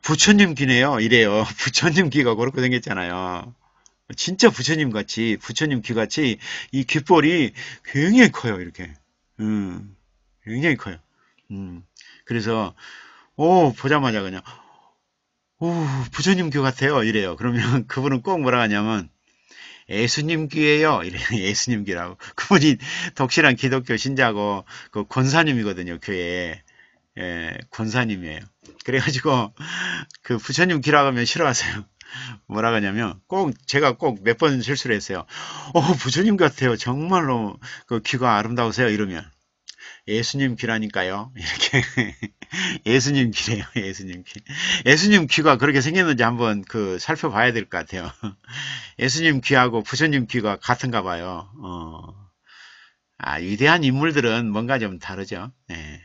Speaker 1: 부처님 귀네요. 이래요. 부처님 귀가 그렇게 생겼잖아요. 진짜 부처님 같이 부처님 귀같이 이 귓볼이 굉장히 커요. 이렇게 굉장히 커요. 그래서 보자마자 그냥 부처님 귀 같아요. 이래요. 그러면 그분은 꼭 뭐라 하냐면 예수님 귀예요. 이래요. 예수님 귀라고. 그분이 독실한 기독교 신자고 그 권사님이거든요. 교회 권사님이에요. 그래가지고 그 부처님 귀라고 하면 싫어하세요. 뭐라 하냐면 제가 꼭 몇 번 실수를 했어요. 부처님 같아요. 정말로 그 귀가 아름다우세요. 이러면 예수님 귀라니까요. 이렇게 예수님 귀래요. 예수님 귀. 예수님 귀가 그렇게 생겼는지 한번 살펴봐야 될 것 같아요. 예수님 귀하고 부처님 귀가 같은가 봐요. 위대한 인물들은 뭔가 좀 다르죠. 네.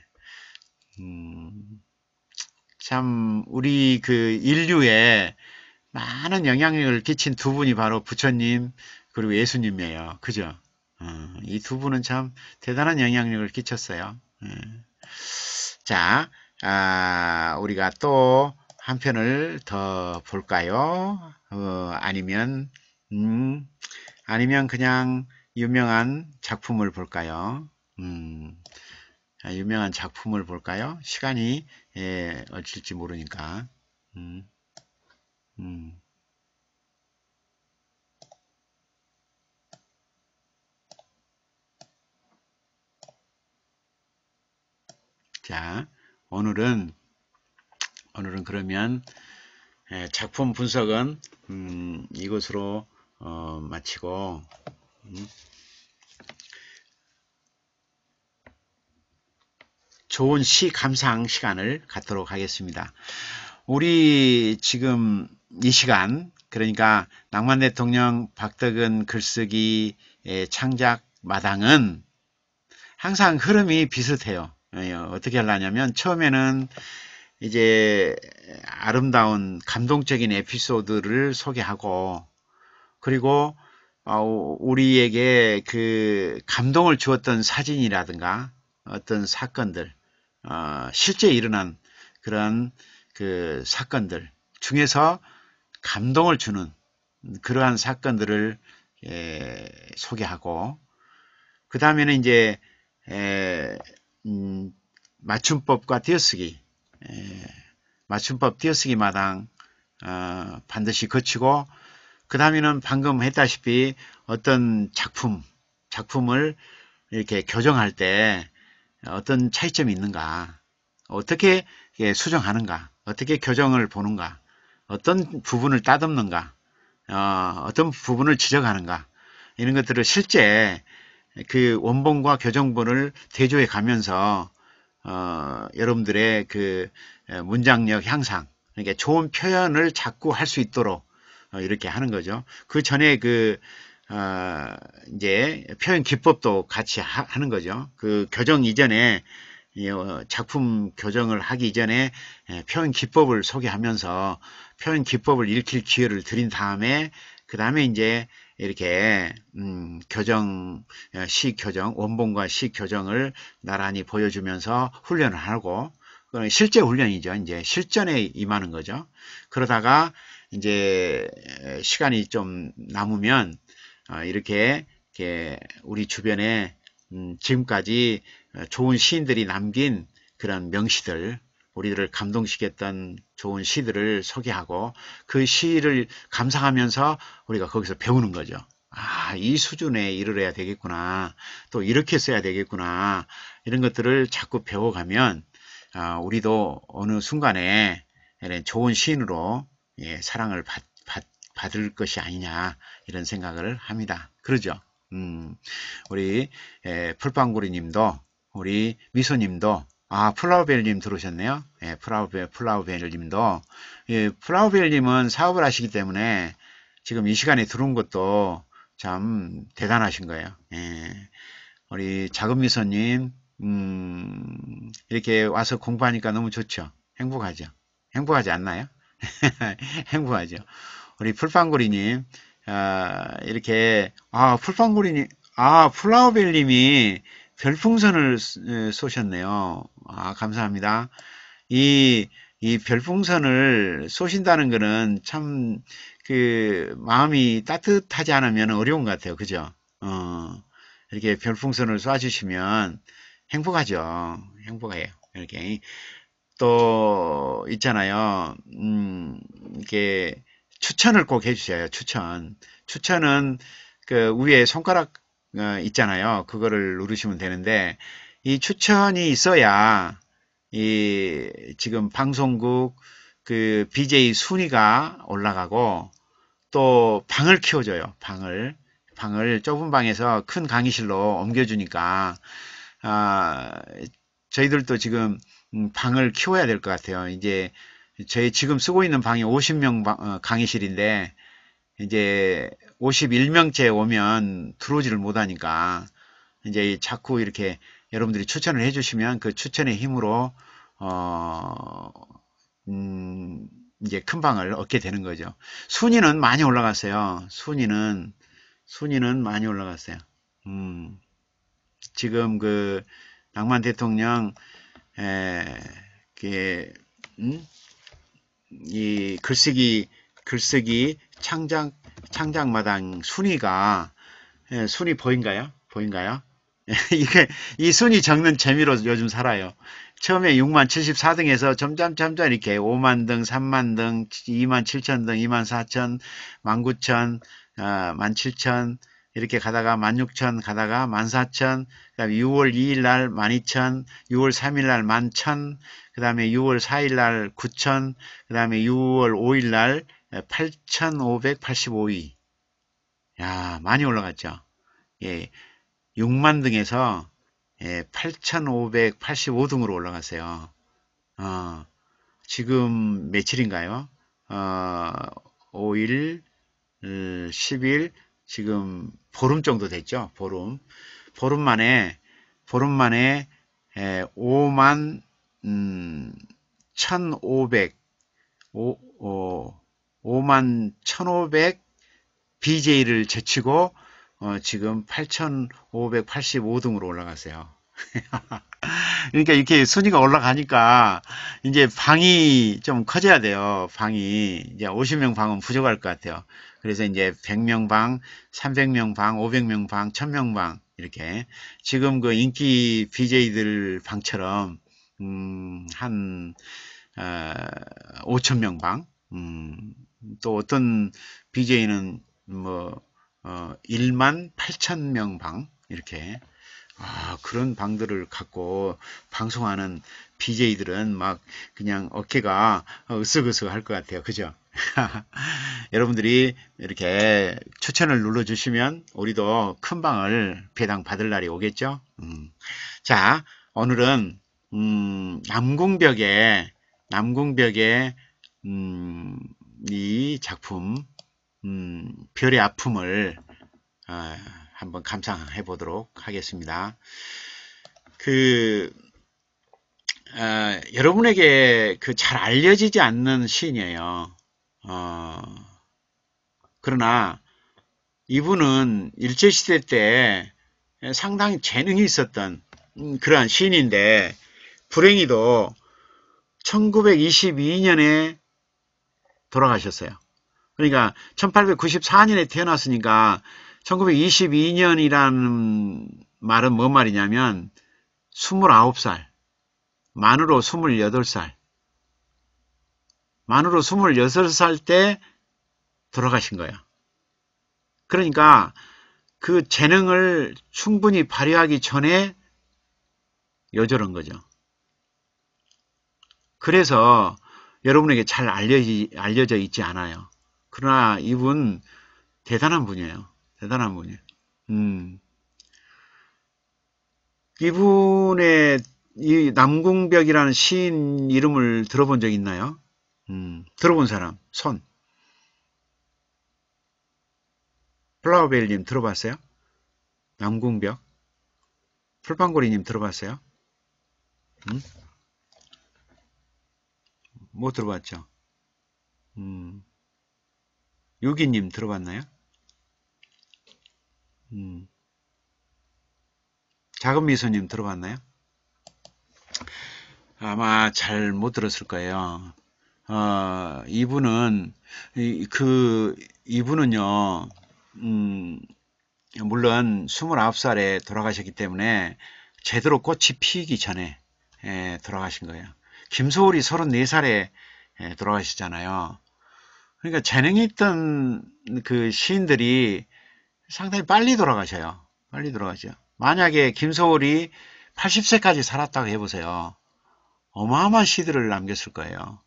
Speaker 1: 참 우리 인류에 많은 영향력을 끼친 두 분이 바로 부처님 그리고 예수님이에요. 그죠? 이 두 분은 참 대단한 영향력을 끼쳤어요. 자, 우리가 또 한 편을 더 볼까요? 아니면 그냥 유명한 작품을 볼까요? 유명한 작품을 볼까요? 시간이 어쩔지 모르니까. 자, 오늘은 그러면 작품 분석은 이것으로 마치고 좋은 시 감상 시간을 갖도록 하겠습니다. 우리 지금 이 시간, 그러니까 낭만 대통령 박덕은 글쓰기 창작 마당은 항상 흐름이 비슷해요. 어떻게 하려냐면 처음에는 이제 아름다운 감동적인 에피소드를 소개하고, 그리고 우리에게 그 감동을 주었던 사진이라든가 어떤 사건들, 실제 일어난 그런 그 사건들 중에서 감동을 주는 그러한 사건들을 소개하고, 그 다음에는 이제 맞춤법과 띄어쓰기, 맞춤법 띄어쓰기 마당 반드시 거치고, 그 다음에는 방금 했다시피 어떤 작품을 이렇게 교정할 때 어떤 차이점이 있는가, 어떻게 수정하는가, 어떻게 교정을 보는가, 어떤 부분을 따듬는가, 어떤 부분을 지적하는가, 이런 것들을 실제 그 원본과 교정본을 대조해 가면서 여러분들의 그 문장력 향상, 그러니까 좋은 표현을 자꾸 할 수 있도록 이렇게 하는 거죠. 그 전에 이제 표현 기법도 같이 하는 거죠. 그 교정 이전에, 작품 교정을 하기 이전에 표현 기법을 소개하면서 표현 기법을 읽힐 기회를 드린 다음에, 그 다음에 이제 이렇게 시 교정, 원본과 시 교정을 나란히 보여주면서 훈련을 하고, 실제 훈련이죠. 이제 실전에 임하는 거죠. 그러다가 이제 시간이 좀 남으면 이렇게 우리 주변에 지금까지 좋은 시인들이 남긴 그런 명시들, 우리들을 감동시켰던 좋은 시들을 소개하고, 그 시를 감상하면서 우리가 거기서 배우는 거죠. 이 수준에 이르러야 되겠구나, 또 이렇게 써야 되겠구나, 이런 것들을 자꾸 배워가면 우리도 어느 순간에 좋은 시인으로 사랑을 받을 것이 아니냐, 이런 생각을 합니다. 그러죠. 우리 풀빵구리 님도, 우리 미소님도, 플라우벨 님 들어오셨네요. 플라우벨 님도, 플라우벨 님은 사업을 하시기 때문에 지금 이 시간에 들어온 것도 참 대단하신 거예요. 우리 작은 미소님, 이렇게 와서 공부하니까 너무 좋죠. 행복하죠. 행복하지 않나요? 행복하죠. 우리 풀빵구리님, 이렇게, 풀빵구리님, 플라워벨님이 별풍선을 쏘셨네요. 감사합니다. 이 별풍선을 쏘신다는 거는 참, 마음이 따뜻하지 않으면 어려운 것 같아요. 그죠? 이렇게 별풍선을 쏴주시면 행복하죠. 행복해요. 이렇게. 또 있잖아요. 이게 추천을 꼭 해주셔요. 추천은 그 위에 손가락 있잖아요. 그거를 누르시면 되는데, 이 추천이 있어야 이 지금 방송국 그 BJ 순위가 올라가고, 또 방을 키워줘요. 방을 좁은 방에서 큰 강의실로 옮겨주니까 저희들도 지금 방을 키워야 될 것 같아요. 이제 저희 지금 쓰고 있는 방이 50명 강의실인데, 이제 51명째 오면 들어오지를 못하니까, 이제 자꾸 이렇게 여러분들이 추천을 해주시면 그 추천의 힘으로 이제 큰 방을 얻게 되는 거죠. 순위는 많이 올라갔어요. 순위는 많이 올라갔어요. 지금 그 낭만 대통령 이 글쓰기 창작마당 순위가, 순위 보인가요? 이 순위 적는 재미로 요즘 살아요. 처음에 6만 74등에서 점점 이렇게 5만 등, 3만 등, 2만 7천 등, 2만 4천, 19,000, 17,000 이렇게 가다가 16,000 가다가 14,000, 그 다음에 6월 2일 날 12,000, 6월 3일 날 11,000, 그 다음에 6월 4일 날 9,000, 그 다음에 6월 5일 날 8,585위. 야, 많이 올라갔죠. 6만 등에서 8,585등으로 올라갔어요. 지금 며칠인가요? 5일, 10일, 지금 보름 정도 됐죠. 보름 만에 5만 1,500 5만 1,500 BJ를 제치고 지금 8,585등으로 올라갔어요. 그러니까 이렇게 순위가 올라가니까 이제 방이 좀 커져야 돼요. 방이 이제 50명 방은 부족할 것 같아요. 그래서 이제 100명 방, 300명 방, 500명 방, 1000명 방 이렇게 지금 그 인기 BJ들 방처럼 한 5,000명 방, 또 어떤 BJ는 뭐 1만 8,000명 방 이렇게 그런 방들을 갖고 방송하는 BJ들은 막 그냥 어깨가 으쓱으쓱 할 것 같아요. 그죠? 여러분들이 이렇게 추천을 눌러주시면 우리도 큰 방을 배당 받을 날이 오겠죠? 자, 오늘은 남궁벽의 이 작품 별의 아픔을 한번 감상해 보도록 하겠습니다. 여러분에게 잘 알려지지 않는 시인이에요. 그러나 이분은 일제시대 때 상당히 재능이 있었던 그러한 시인인데 불행히도 1922년에 돌아가셨어요. 그러니까 1894년에 태어났으니까 1922년이라는 말은 뭔 말이냐면 29살, 만으로 28살, 만으로 26살 때 돌아가신 거예요. 그러니까 그 재능을 충분히 발휘하기 전에 요절한 거죠. 그래서 여러분에게 잘 알려져 있지 않아요. 그러나 이분 대단한 분이에요. 대단한 분이에요. 이분의 이 남궁벽이라는 시인 이름을 들어본 적 있나요? 들어본 사람 손. 플라워벨님 들어봤어요? 남궁벽. 풀빵고리님 들어봤어요? 못 들어봤죠? 유기님 들어봤나요? 작은미소님 들어봤나요? 아마 잘 못 들었을 거예요. 이분은요, 물론 29살에 돌아가셨기 때문에 제대로 꽃이 피기 전에 돌아가신 거예요. 김소월이 34살에 돌아가셨잖아요. 그러니까 재능이 있던 그 시인들이 상당히 빨리 돌아가셔요. 빨리 돌아가죠. 만약에 김소월이 80세까지 살았다고 해보세요. 어마어마한 시들을 남겼을 거예요.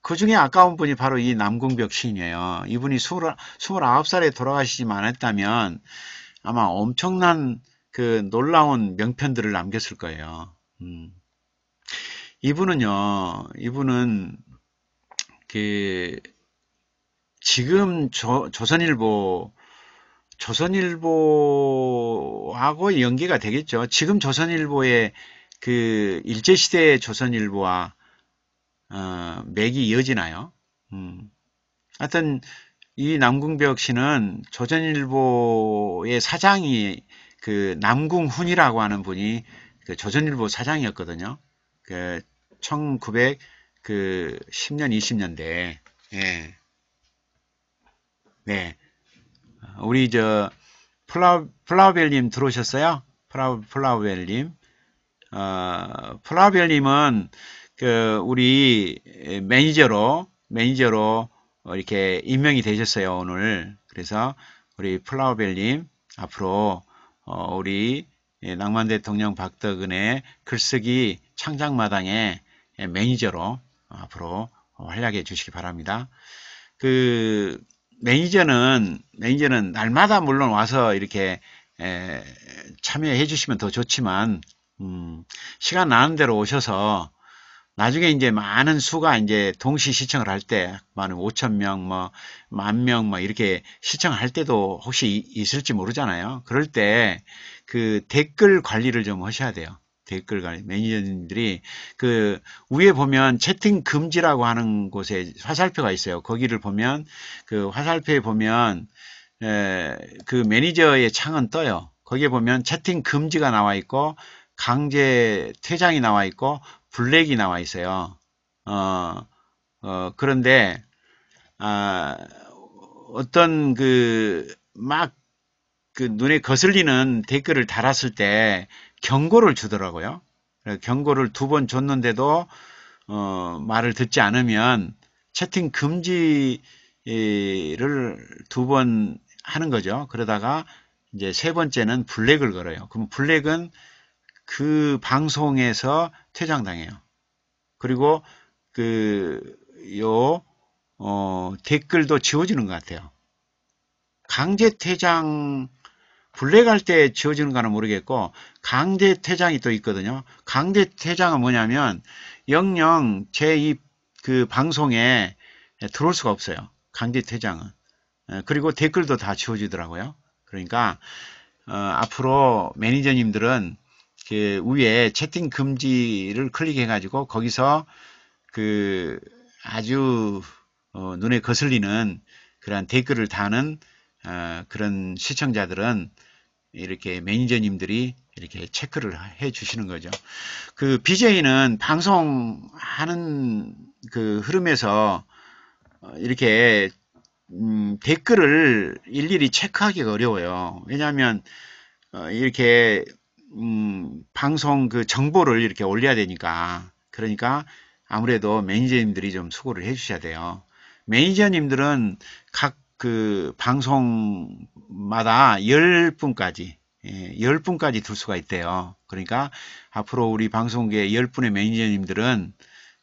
Speaker 1: 그 중에 아까운 분이 바로 이 남궁벽 시인이에요. 이분이 29살에 돌아가시지만 않았다면 아마 엄청난 그 놀라운 명편들을 남겼을 거예요. 이분은 지금 조선일보하고 연계가 되겠죠. 지금 조선일보의 그 일제시대 조선일보와 맥이 이어지나요? 하여튼 이 남궁벽 씨는 조선일보의 사장이 그 남궁훈이라고 하는 분이 그 조선일보 사장이었거든요. 그 1910년 20년대. 예. 네. 우리 플라우벨님 들어오셨어요? 플라우벨님. 플라우벨님은 우리 매니저로 이렇게 임명이 되셨어요, 오늘. 그래서 우리 플라우벨님 앞으로 우리 낭만 대통령 박덕은의 글쓰기 창작마당의 매니저로 앞으로 활약해 주시기 바랍니다. 매니저는 날마다 물론 와서 이렇게 참여해 주시면 더 좋지만 시간 나는 대로 오셔서 나중에 이제 많은 수가 이제 동시 시청을 할 때, 많은 5,000명, 뭐, 10,000명, 뭐, 이렇게 시청을 할 때도 혹시 있을지 모르잖아요. 그럴 때 그 댓글 관리를 좀 하셔야 돼요. 댓글 관리. 매니저님들이 그 위에 보면 채팅 금지라고 하는 곳에 화살표가 있어요. 거기를 보면 그 화살표에 보면 그 매니저의 창은 떠요. 거기에 보면 채팅 금지가 나와 있고 강제 퇴장이 나와 있고 블랙이 나와 있어요. 그런데 어떤 막 눈에 거슬리는 댓글을 달았을 때 경고를 주더라고요. 경고를 2번 줬는데도 말을 듣지 않으면 채팅 금지를 2번 하는 거죠. 그러다가 이제 3번째는 블랙을 걸어요. 그럼 블랙은 그 방송에서 퇴장당해요. 그리고 댓글도 지워지는 것 같아요. 강제 퇴장, 블랙할 때 지워지는 거는 모르겠고, 강제 퇴장이 또 있거든요. 강제 퇴장은 뭐냐면, 영영 제2 방송에 들어올 수가 없어요. 강제 퇴장은. 그리고 댓글도 다 지워지더라고요. 그러니까, 앞으로 매니저님들은 그 위에 채팅 금지를 클릭해가지고, 거기서 아주 눈에 거슬리는 그런 댓글을 다는 그런 시청자들은 이렇게 매니저님들이 이렇게 체크를 해 주시는 거죠. 그 BJ는 방송하는 그 흐름에서 이렇게 댓글을 일일이 체크하기가 어려워요. 왜냐하면 이렇게 방송 그 정보를 이렇게 올려야 되니까. 그러니까 아무래도 매니저님들이 좀 수고를 해 주셔야 돼요. 매니저님들은 각 방송마다 10분까지 10분까지 둘 수가 있대요. 그러니까 앞으로 우리 방송국의 10분의 매니저님들은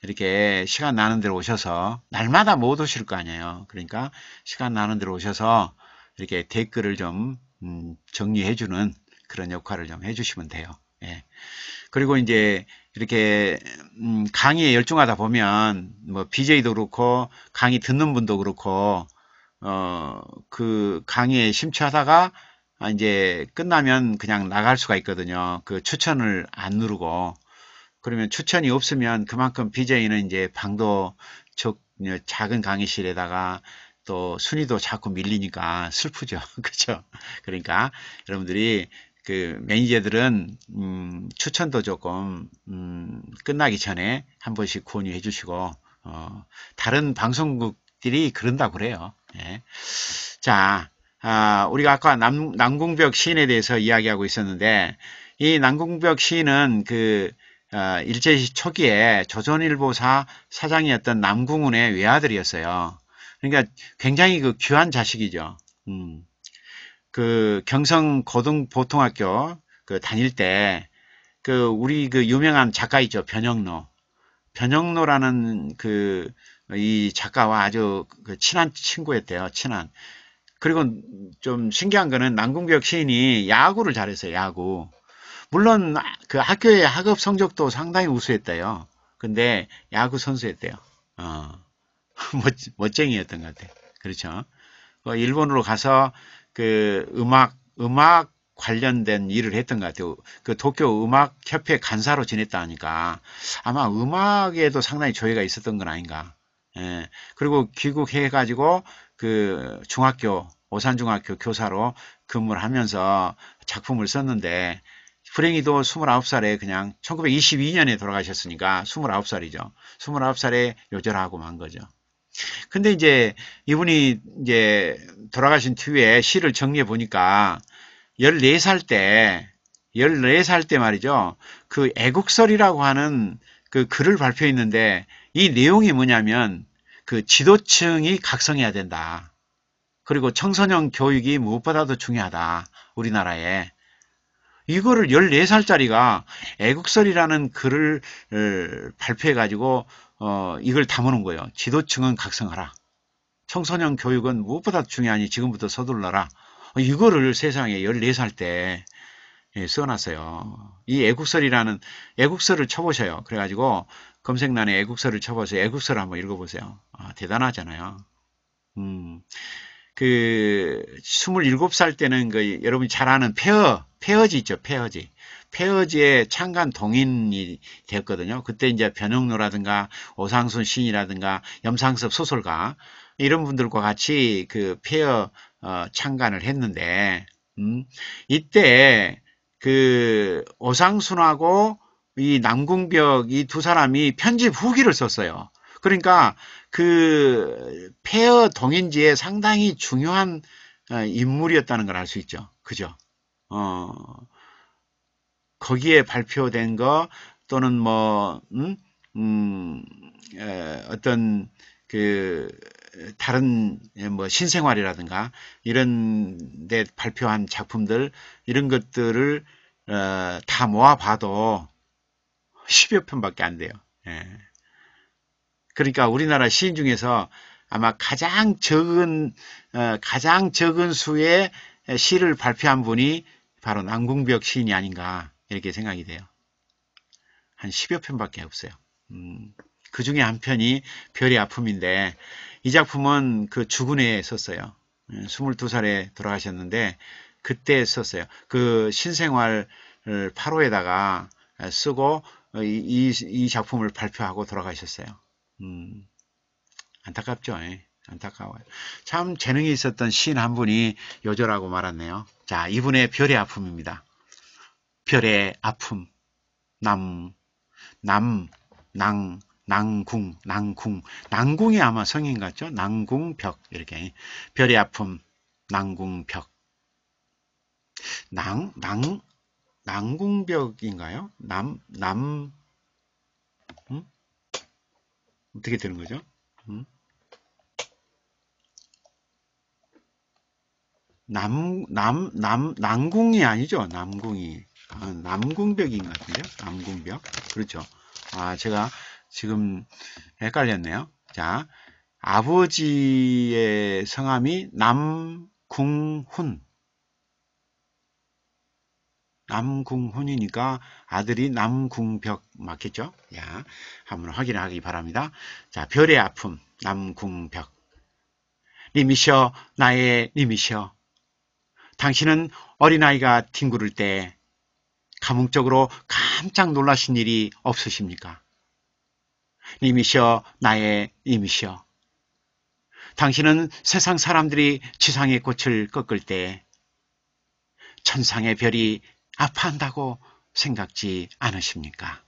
Speaker 1: 이렇게 시간 나는 대로 오셔서 날마다 못 오실 거 아니에요. 그러니까 시간 나는 대로 오셔서 이렇게 댓글을 좀 정리해주는 그런 역할을 좀 해주시면 돼요. 예. 그리고 이제 이렇게 강의에 열중하다 보면 뭐 BJ도 그렇고 강의 듣는 분도 그렇고 그 강의에 심취하다가 이제 끝나면 그냥 나갈 수가 있거든요. 그 추천을 안 누르고 그러면 추천이 없으면 그만큼 BJ는 이제 방도 작은 강의실에다가 또 순위도 자꾸 밀리니까 슬프죠. 그렇죠? 그러니까 여러분들이 그 매니저들은 추천도 조금 끝나기 전에 한 번씩 권유해 주시고 다른 방송국들이 그런다고 그래요. 예. 자, 우리가 아까 남궁벽 시인에 대해서 이야기하고 있었는데 이 남궁벽 시인은 일제시 초기에 조선일보사 사장이었던 남궁훈의 외아들이었어요. 그러니까 굉장히 귀한 자식이죠. 경성 고등보통학교 다닐 때 우리 유명한 작가 있죠. 변형로. 변형로라는 이 작가와 아주 친한 친구였대요. 친한. 그리고 좀 신기한 거는 남궁벽 시인이 야구를 잘했어요. 야구. 물론 학교의 학업 성적도 상당히 우수했대요. 근데 야구 선수였대요. 멋쟁이였던 것 같아요. 그렇죠. 일본으로 가서 음악 관련된 일을 했던 것 같아요. 도쿄 음악협회 간사로 지냈다 하니까 아마 음악에도 상당히 조예가 있었던 건 아닌가. 예. 그리고 귀국해가지고 중학교, 오산중학교 교사로 근무를 하면서 작품을 썼는데 불행히도 29살에 그냥 1922년에 돌아가셨으니까 29살이죠. 29살에 요절하고 만 거죠. 근데 이제 이분이 이제 돌아가신 뒤에 시를 정리해 보니까 14살 때 말이죠. 애국설이라고 하는 글을 발표했는데 이 내용이 뭐냐면 지도층이 각성해야 된다. 그리고 청소년 교육이 무엇보다도 중요하다. 우리나라에. 이거를 14살짜리가 애국설이라는 글을 발표해가지고 이걸 담아놓은 거예요. 지도층은 각성하라. 청소년 교육은 무엇보다 중요하니 지금부터 서둘러라. 이거를 세상에 14살 때 예, 써놨어요. 이 애국설이라는 애국설을 쳐보셔요. 그래가지고 검색란에 애국설을 쳐보세요. 애국설을 한번 읽어보세요. 아, 대단하잖아요. 그 27살 때는 그 여러분이 잘 아는 페어지 있죠. 페어지의 창간 동인이 되었거든요. 그때 이제 변형로라든가 오상순 시인이라든가 염상섭 소설가 이런 분들과 같이 그 페어 창간을 했는데 이때 그 오상순하고 이 남궁벽 이 두 사람이 편집 후기를 썼어요. 그러니까 그 폐허 동인지에 상당히 중요한 인물이었다는 걸 알 수 있죠. 그죠? 거기에 발표된 거 또는 뭐 어떤 그 다른 뭐 신생활이라든가 이런 데 발표한 작품들 이런 것들을 다 모아봐도 10여 편밖에 안 돼요. 예. 그러니까 우리나라 시인 중에서 아마 가장 적은 수의 시를 발표한 분이 바로 남궁벽 시인이 아닌가 이렇게 생각이 돼요. 한 10여 편밖에 없어요. 그 중에 한 편이 별의 아픔인데 이 작품은 그 죽은 해에 썼어요. 22살에 돌아가셨는데 그때 썼어요. 그 신생활 8호에다가 쓰고 이 작품을 발표하고 돌아가셨어요. 안타깝죠. 안타까워요. 참 재능이 있었던 시인 한 분이 요절하고 말았네요. 자, 이분의 별의 아픔입니다. 별의 아픔. 낭궁이 아마 성인 같죠? 낭궁벽. 이렇게. 별의 아픔. 낭궁벽. 낭궁벽인가요? 어떻게 되는 거죠? 남궁이 아니죠. 남궁이. 남궁벽인 것 같은데요. 남궁벽. 그렇죠. 아, 제가 지금 헷갈렸네요. 자, 아버지의 성함이 남궁훈이니까 아들이 남궁벽 맞겠죠? 야, 한번 확인하기 바랍니다. 자, 별의 아픔, 남궁벽. 님이셔, 나의 님이셔. 당신은 어린아이가 뒹구를 때 감흥적으로 깜짝 놀라신 일이 없으십니까? 님이셔, 나의 님이셔. 당신은 세상 사람들이 지상의 꽃을 꺾을 때 천상의 별이 아파한다고 생각지 않으십니까?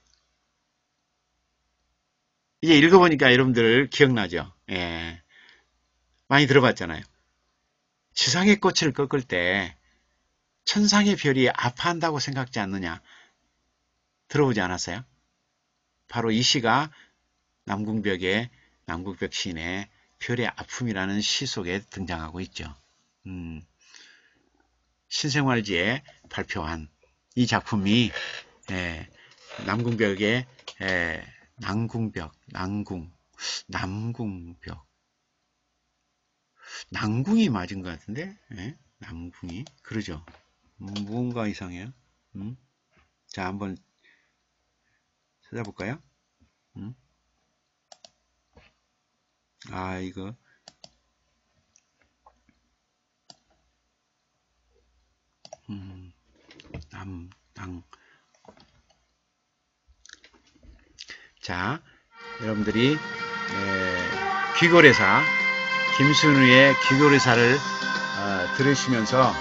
Speaker 1: 이제 읽어보니까 여러분들 기억나죠? 예. 많이 들어봤잖아요. 지상의 꽃을 꺾을 때 천상의 별이 아파한다고 생각지 않느냐? 들어보지 않았어요? 바로 이 시가 남궁벽 시인의 별의 아픔이라는 시 속에 등장하고 있죠. 신생활지에 발표한 이 작품이 남궁벽의 남궁벽 남궁이 맞은 것 같은데 남궁이 그러죠. 무언가 이상해요. 자, 한번 찾아볼까요? 아, 이거 자, 여러분들이 귀고래사 김순우의 귀고래사를 들으시면서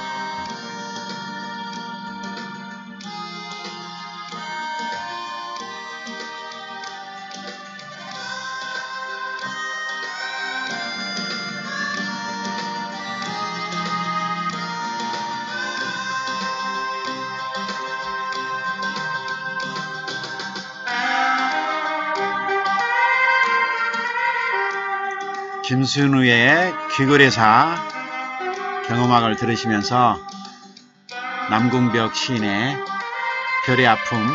Speaker 1: 김순우의 귀거래사 경음악을 들으시면서 남궁벽 시인의 별의 아픔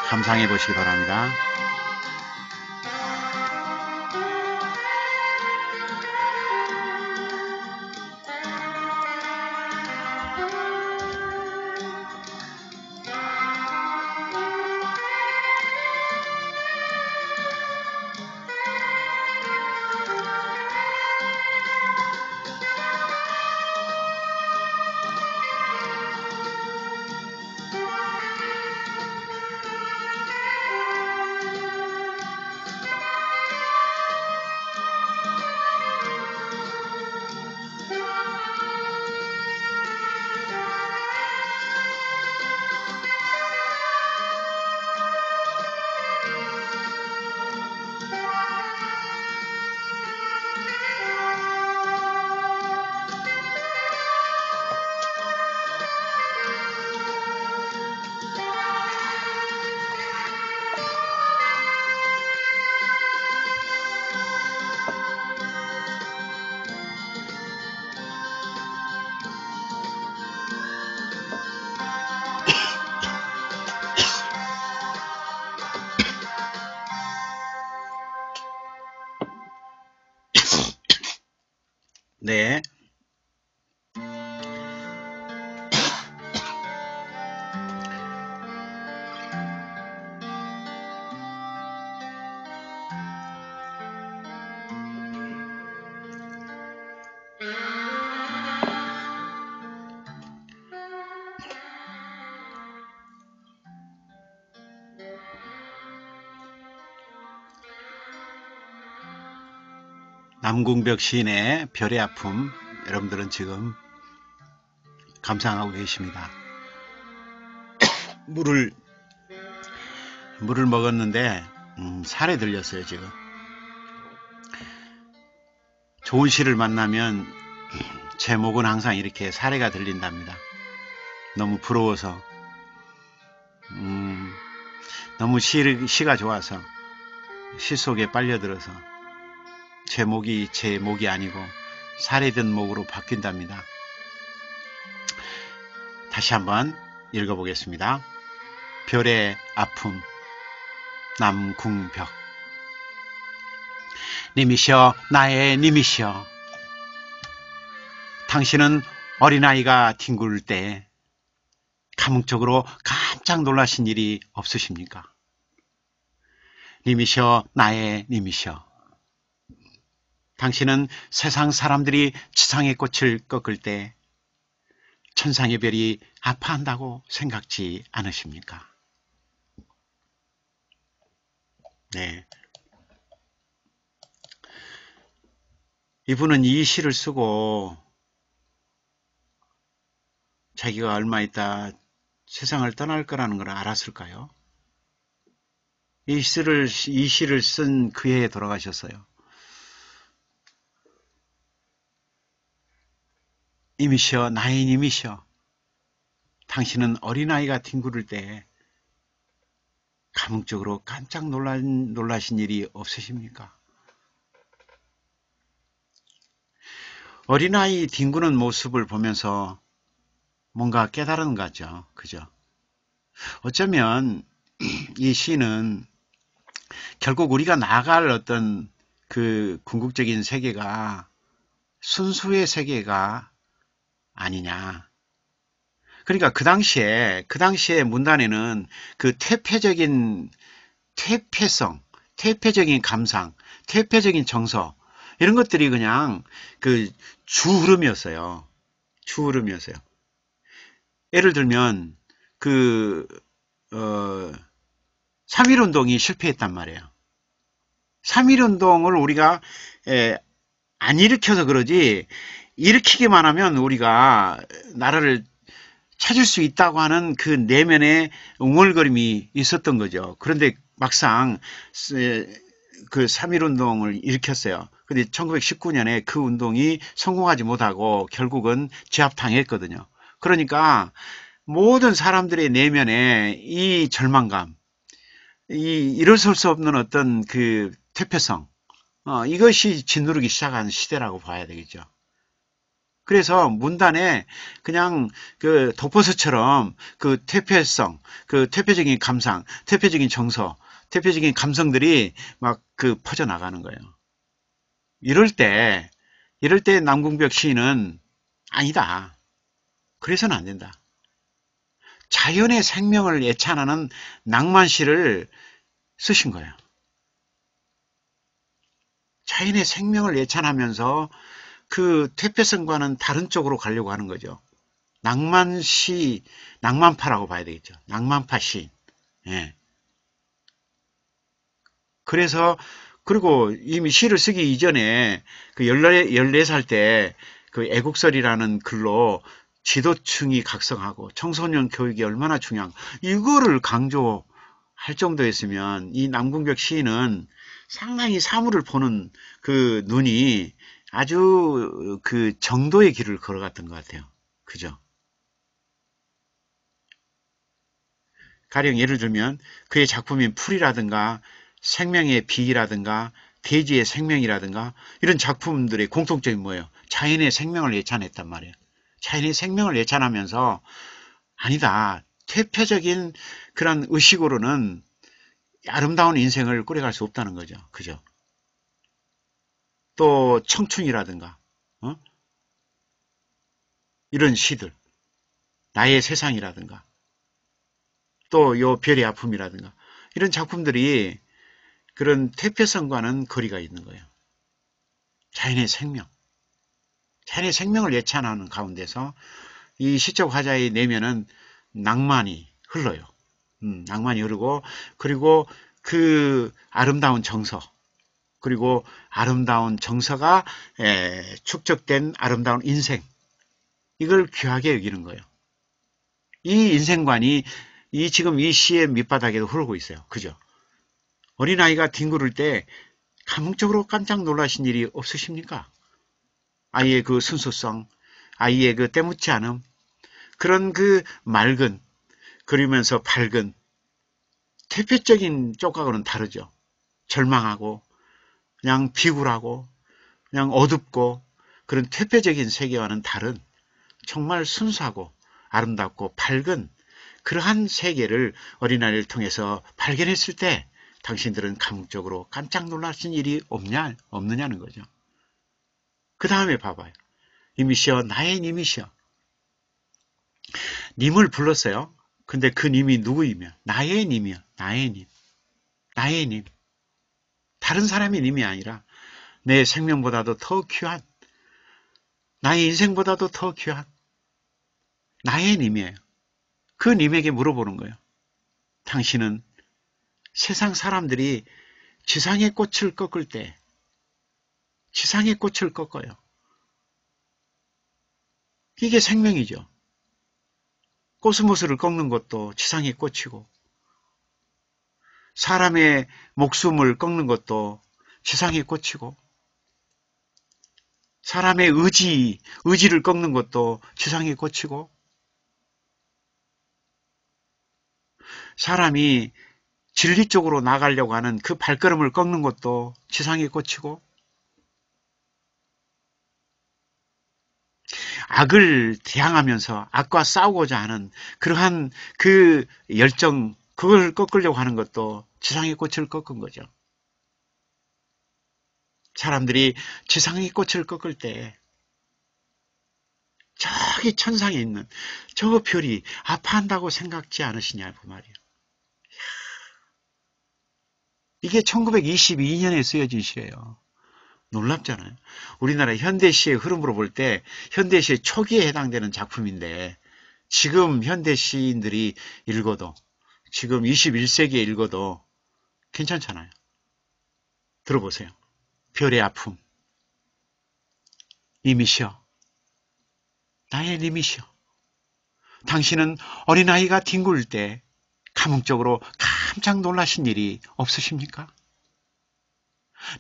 Speaker 1: 감상해 보시기 바랍니다. 네. 남궁벽 시인의 별의 아픔, 여러분들은 지금 감상하고 계십니다. 물을 먹었는데 살에 들렸어요. 지금 좋은 시를 만나면 제목은 항상 이렇게 사례가 들린답니다. 너무 부러워서 너무 시가 좋아서 시 속에 빨려들어서 제목이 제 목이 아니고 사례된 목으로 바뀐답니다. 다시 한번 읽어보겠습니다. 별의 아픔, 남궁벽. 님이시여, 나의 님이시여, 당신은 어린아이가 뒹굴 때 감흥적으로 깜짝 놀라신 일이 없으십니까? 님이시여, 나의 님이시여, 당신은 세상 사람들이 지상의 꽃을 꺾을 때 천상의 별이 아파한다고 생각지 않으십니까? 네. 이분은 이 시를 쓰고 자기가 얼마 있다 세상을 떠날 거라는 걸 알았을까요? 이 시를 쓴 그 해에 돌아가셨어요. 님이시여, 나의 님이시여, 당신은 어린아이가 뒹구를 때 감흥적으로 깜짝 놀라신 일이 없으십니까? 어린아이 뒹구는 모습을 보면서 뭔가 깨달은 거죠. 그죠? 어쩌면 이 시는 결국 우리가 나아갈 어떤 그 궁극적인 세계가 순수의 세계가 아니냐. 그러니까 그 당시에 문단에는 그 퇴폐적인 퇴폐성, 퇴폐적인 감상, 퇴폐적인 정서, 이런 것들이 그냥 그 주흐름이었어요. 주흐름이었어요. 예를 들면 그 3.1운동이 실패했단 말이에요. 3.1운동을 우리가 안 일으켜서 그러지, 일으키기만 하면 우리가 나라를 찾을 수 있다고 하는 그 내면의 웅얼거림이 있었던 거죠. 그런데 막상 그 3.1운동을 일으켰어요. 근데 1919년에 그 운동이 성공하지 못하고 결국은 제압당했거든요. 그러니까 모든 사람들의 내면에 이 절망감, 이 일어설 수 없는 어떤 그 퇴폐성, 이것이 짓누르기 시작한 시대라고 봐야 되겠죠. 그래서 문단에 그냥 그 도포스처럼 그 퇴폐성, 그 퇴폐적인 감상, 퇴폐적인 정서, 퇴폐적인 감성들이 막 그 퍼져나가는 거예요. 이럴 때 남궁벽 시인은 아니다. 그래서는 안 된다. 자연의 생명을 예찬하는 낭만시를 쓰신 거예요. 자연의 생명을 예찬하면서 그 퇴폐성과는 다른 쪽으로 가려고 하는 거죠. 낭만시, 낭만파라고 봐야 되겠죠. 낭만파 시. 예. 그래서, 그리고 이미 시를 쓰기 이전에 그 14살 때 그 애국설이라는 글로 지도층이 각성하고 청소년 교육이 얼마나 중요한, 이거를 강조할 정도였으면 이 남궁벽 시인은 상당히 사물을 보는 그 눈이 아주 그 정도의 길을 걸어갔던 것 같아요. 그죠? 가령 예를 들면 그의 작품인 풀이라든가 생명의 비기라든가 대지의 생명이라든가 이런 작품들의 공통점이 뭐예요? 자연의 생명을 예찬했단 말이에요. 자연의 생명을 예찬하면서 아니다. 퇴폐적인 그런 의식으로는 아름다운 인생을 꾸려갈 수 없다는 거죠. 그죠? 또 청춘이라든가 이런 시들, 나의 세상이라든가 또 요 별의 아픔이라든가 이런 작품들이 그런 퇴폐성과는 거리가 있는 거예요. 자연의 생명, 자연의 생명을 예찬하는 가운데서 이 시적 화자의 내면은 낭만이 흘러요. 낭만이 흐르고, 그리고 그 아름다운 정서, 그리고 아름다운 정서가 축적된 아름다운 인생, 이걸 귀하게 여기는 거예요. 이 인생관이 지금 이 시의 밑바닥에도 흐르고 있어요. 그죠? 어린아이가 뒹굴을 때 감흥적으로 깜짝 놀라신 일이 없으십니까? 아이의 그 순수성, 아이의 그 때묻지 않음, 그런 그 맑은, 그리면서 밝은, 퇴폐적인 쪽하고는 다르죠. 절망하고, 그냥 비굴하고, 그냥 어둡고, 그런 퇴폐적인 세계와는 다른, 정말 순수하고, 아름답고, 밝은, 그러한 세계를 어린아이를 통해서 발견했을 때, 당신들은 감흥적으로 깜짝 놀라신 일이 없느냐는 거죠. 그 다음에 봐봐요. 님이시여, 나의 님이시여. 님을 불렀어요. 근데 그 님이 누구이며? 나의 님이요. 나의 님. 나의 님. 다른 사람의 님이 아니라 내 생명보다도 더 귀한, 나의 인생보다도 더 귀한 나의 님이에요. 그 님에게 물어보는 거예요. 당신은 세상 사람들이 지상의 꽃을 꺾을 때 지상의 꽃을 꺾어요. 이게 생명이죠. 코스모스를 꺾는 것도 지상의 꽃이고, 사람의 목숨을 꺾는 것도 지상의 꽃이고, 사람의 의지를 꺾는 것도 지상의 꽃이고, 사람이 진리 쪽으로 나가려고 하는 그 발걸음을 꺾는 것도 지상의 꽃이고, 악을 대항하면서 악과 싸우고자 하는 그러한 그 열정, 그걸 꺾으려고 하는 것도 지상의 꽃을 꺾은 거죠. 사람들이 지상의 꽃을 꺾을 때 저기 천상에 있는 저 별이 아파한다고 생각지 않으시냐고 말이에요. 이게 1922년에 쓰여진 시예요. 놀랍잖아요. 우리나라 현대시의 흐름으로 볼 때 현대시의 초기에 해당되는 작품인데, 지금 현대 시인들이 읽어도, 지금 21세기에 읽어도 괜찮잖아요. 들어보세요. 별의 아픔. 님이시여, 나의 님이시여. 당신은 어린아이가 뒹굴 때 감흥적으로 깜짝 놀라신 일이 없으십니까?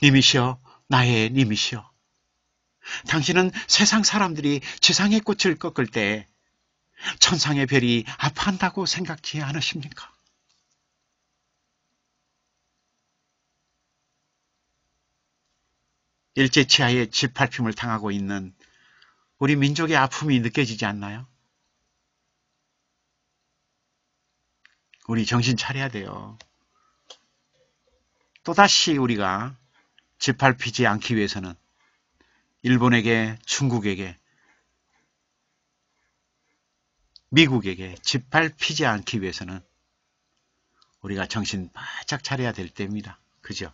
Speaker 1: 님이시여, 나의 님이시여. 당신은 세상 사람들이 지상의 꽃을 꺾을 때 천상의 별이 아파한다고 생각지 않으십니까? 일제치하의 짓밟힘을 당하고 있는 우리 민족의 아픔이 느껴지지 않나요? 우리 정신 차려야 돼요. 또다시 우리가 짓밟히지 않기 위해서는 일본에게, 중국에게, 미국에게 짓밟히지 않기 위해서는 우리가 정신 바짝 차려야 될 때입니다. 그죠?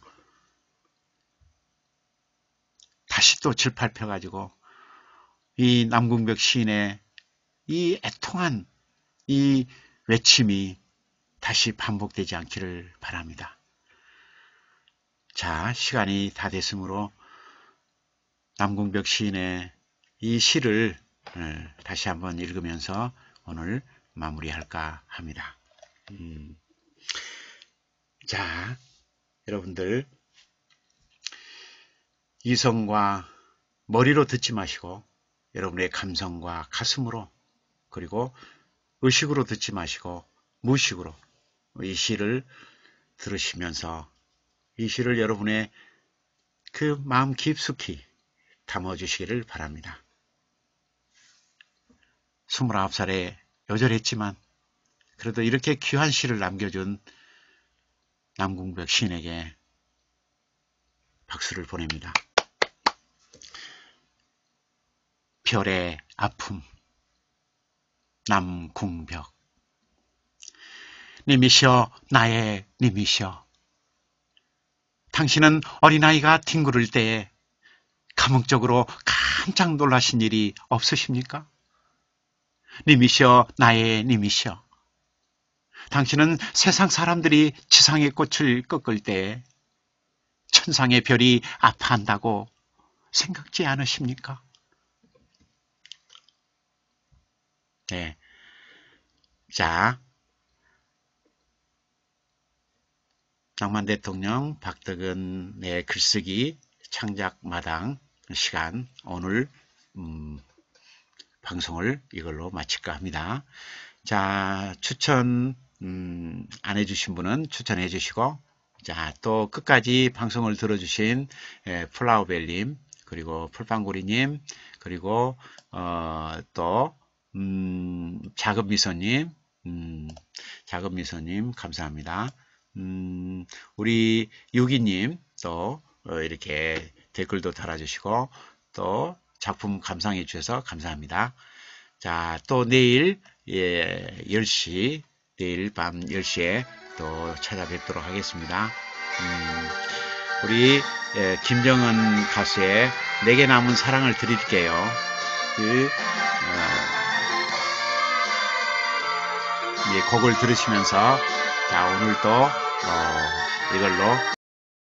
Speaker 1: 다시 또 짓밟혀가지고 이 남궁벽 시인의 이 애통한 이 외침이 다시 반복되지 않기를 바랍니다. 자, 시간이 다 됐으므로 남궁벽 시인의 이 시를 다시 한번 읽으면서 오늘 마무리할까 합니다. 자, 여러분들 이성과 머리로 듣지 마시고 여러분의 감성과 가슴으로, 그리고 의식으로 듣지 마시고 무의식으로 이 시를 들으시면서 이 시를 여러분의 그 마음 깊숙이 담아주시기를 바랍니다. 29살에 요절했지만 그래도 이렇게 귀한 시를 남겨준 남궁벽 시인에게 박수를 보냅니다. 별의 아픔. 남궁벽. 님이시여, 나의 님이시여. 당신은 어린아이가 뒹구를 때에 감흥적으로 깜짝 놀라신 일이 없으십니까? 님이시여, 나의 님이시여. 당신은 세상 사람들이 지상의 꽃을 꺾을 때에 천상의 별이 아파한다고 생각지 않으십니까? 네. 자, 낭만 대통령 박덕은의 글쓰기 창작 마당 시간 오늘 방송을 이걸로 마칠까 합니다. 자, 추천 안 해주신 분은 추천해 주시고, 자, 또 끝까지 방송을 들어주신 플라우벨님, 그리고 풀빵구리님, 그리고 또 작은미소님, 작은미소님 감사합니다. 우리 유기님 또 이렇게 댓글도 달아주시고 또 작품 감상해 주셔서 감사합니다. 자, 또 내일 10시, 내일 밤 10시에 또 찾아뵙도록 하겠습니다. 우리 김정은 가수의 내게 남은 사랑을 드릴게요. 곡을 들으시면서 자, 오늘도 이걸로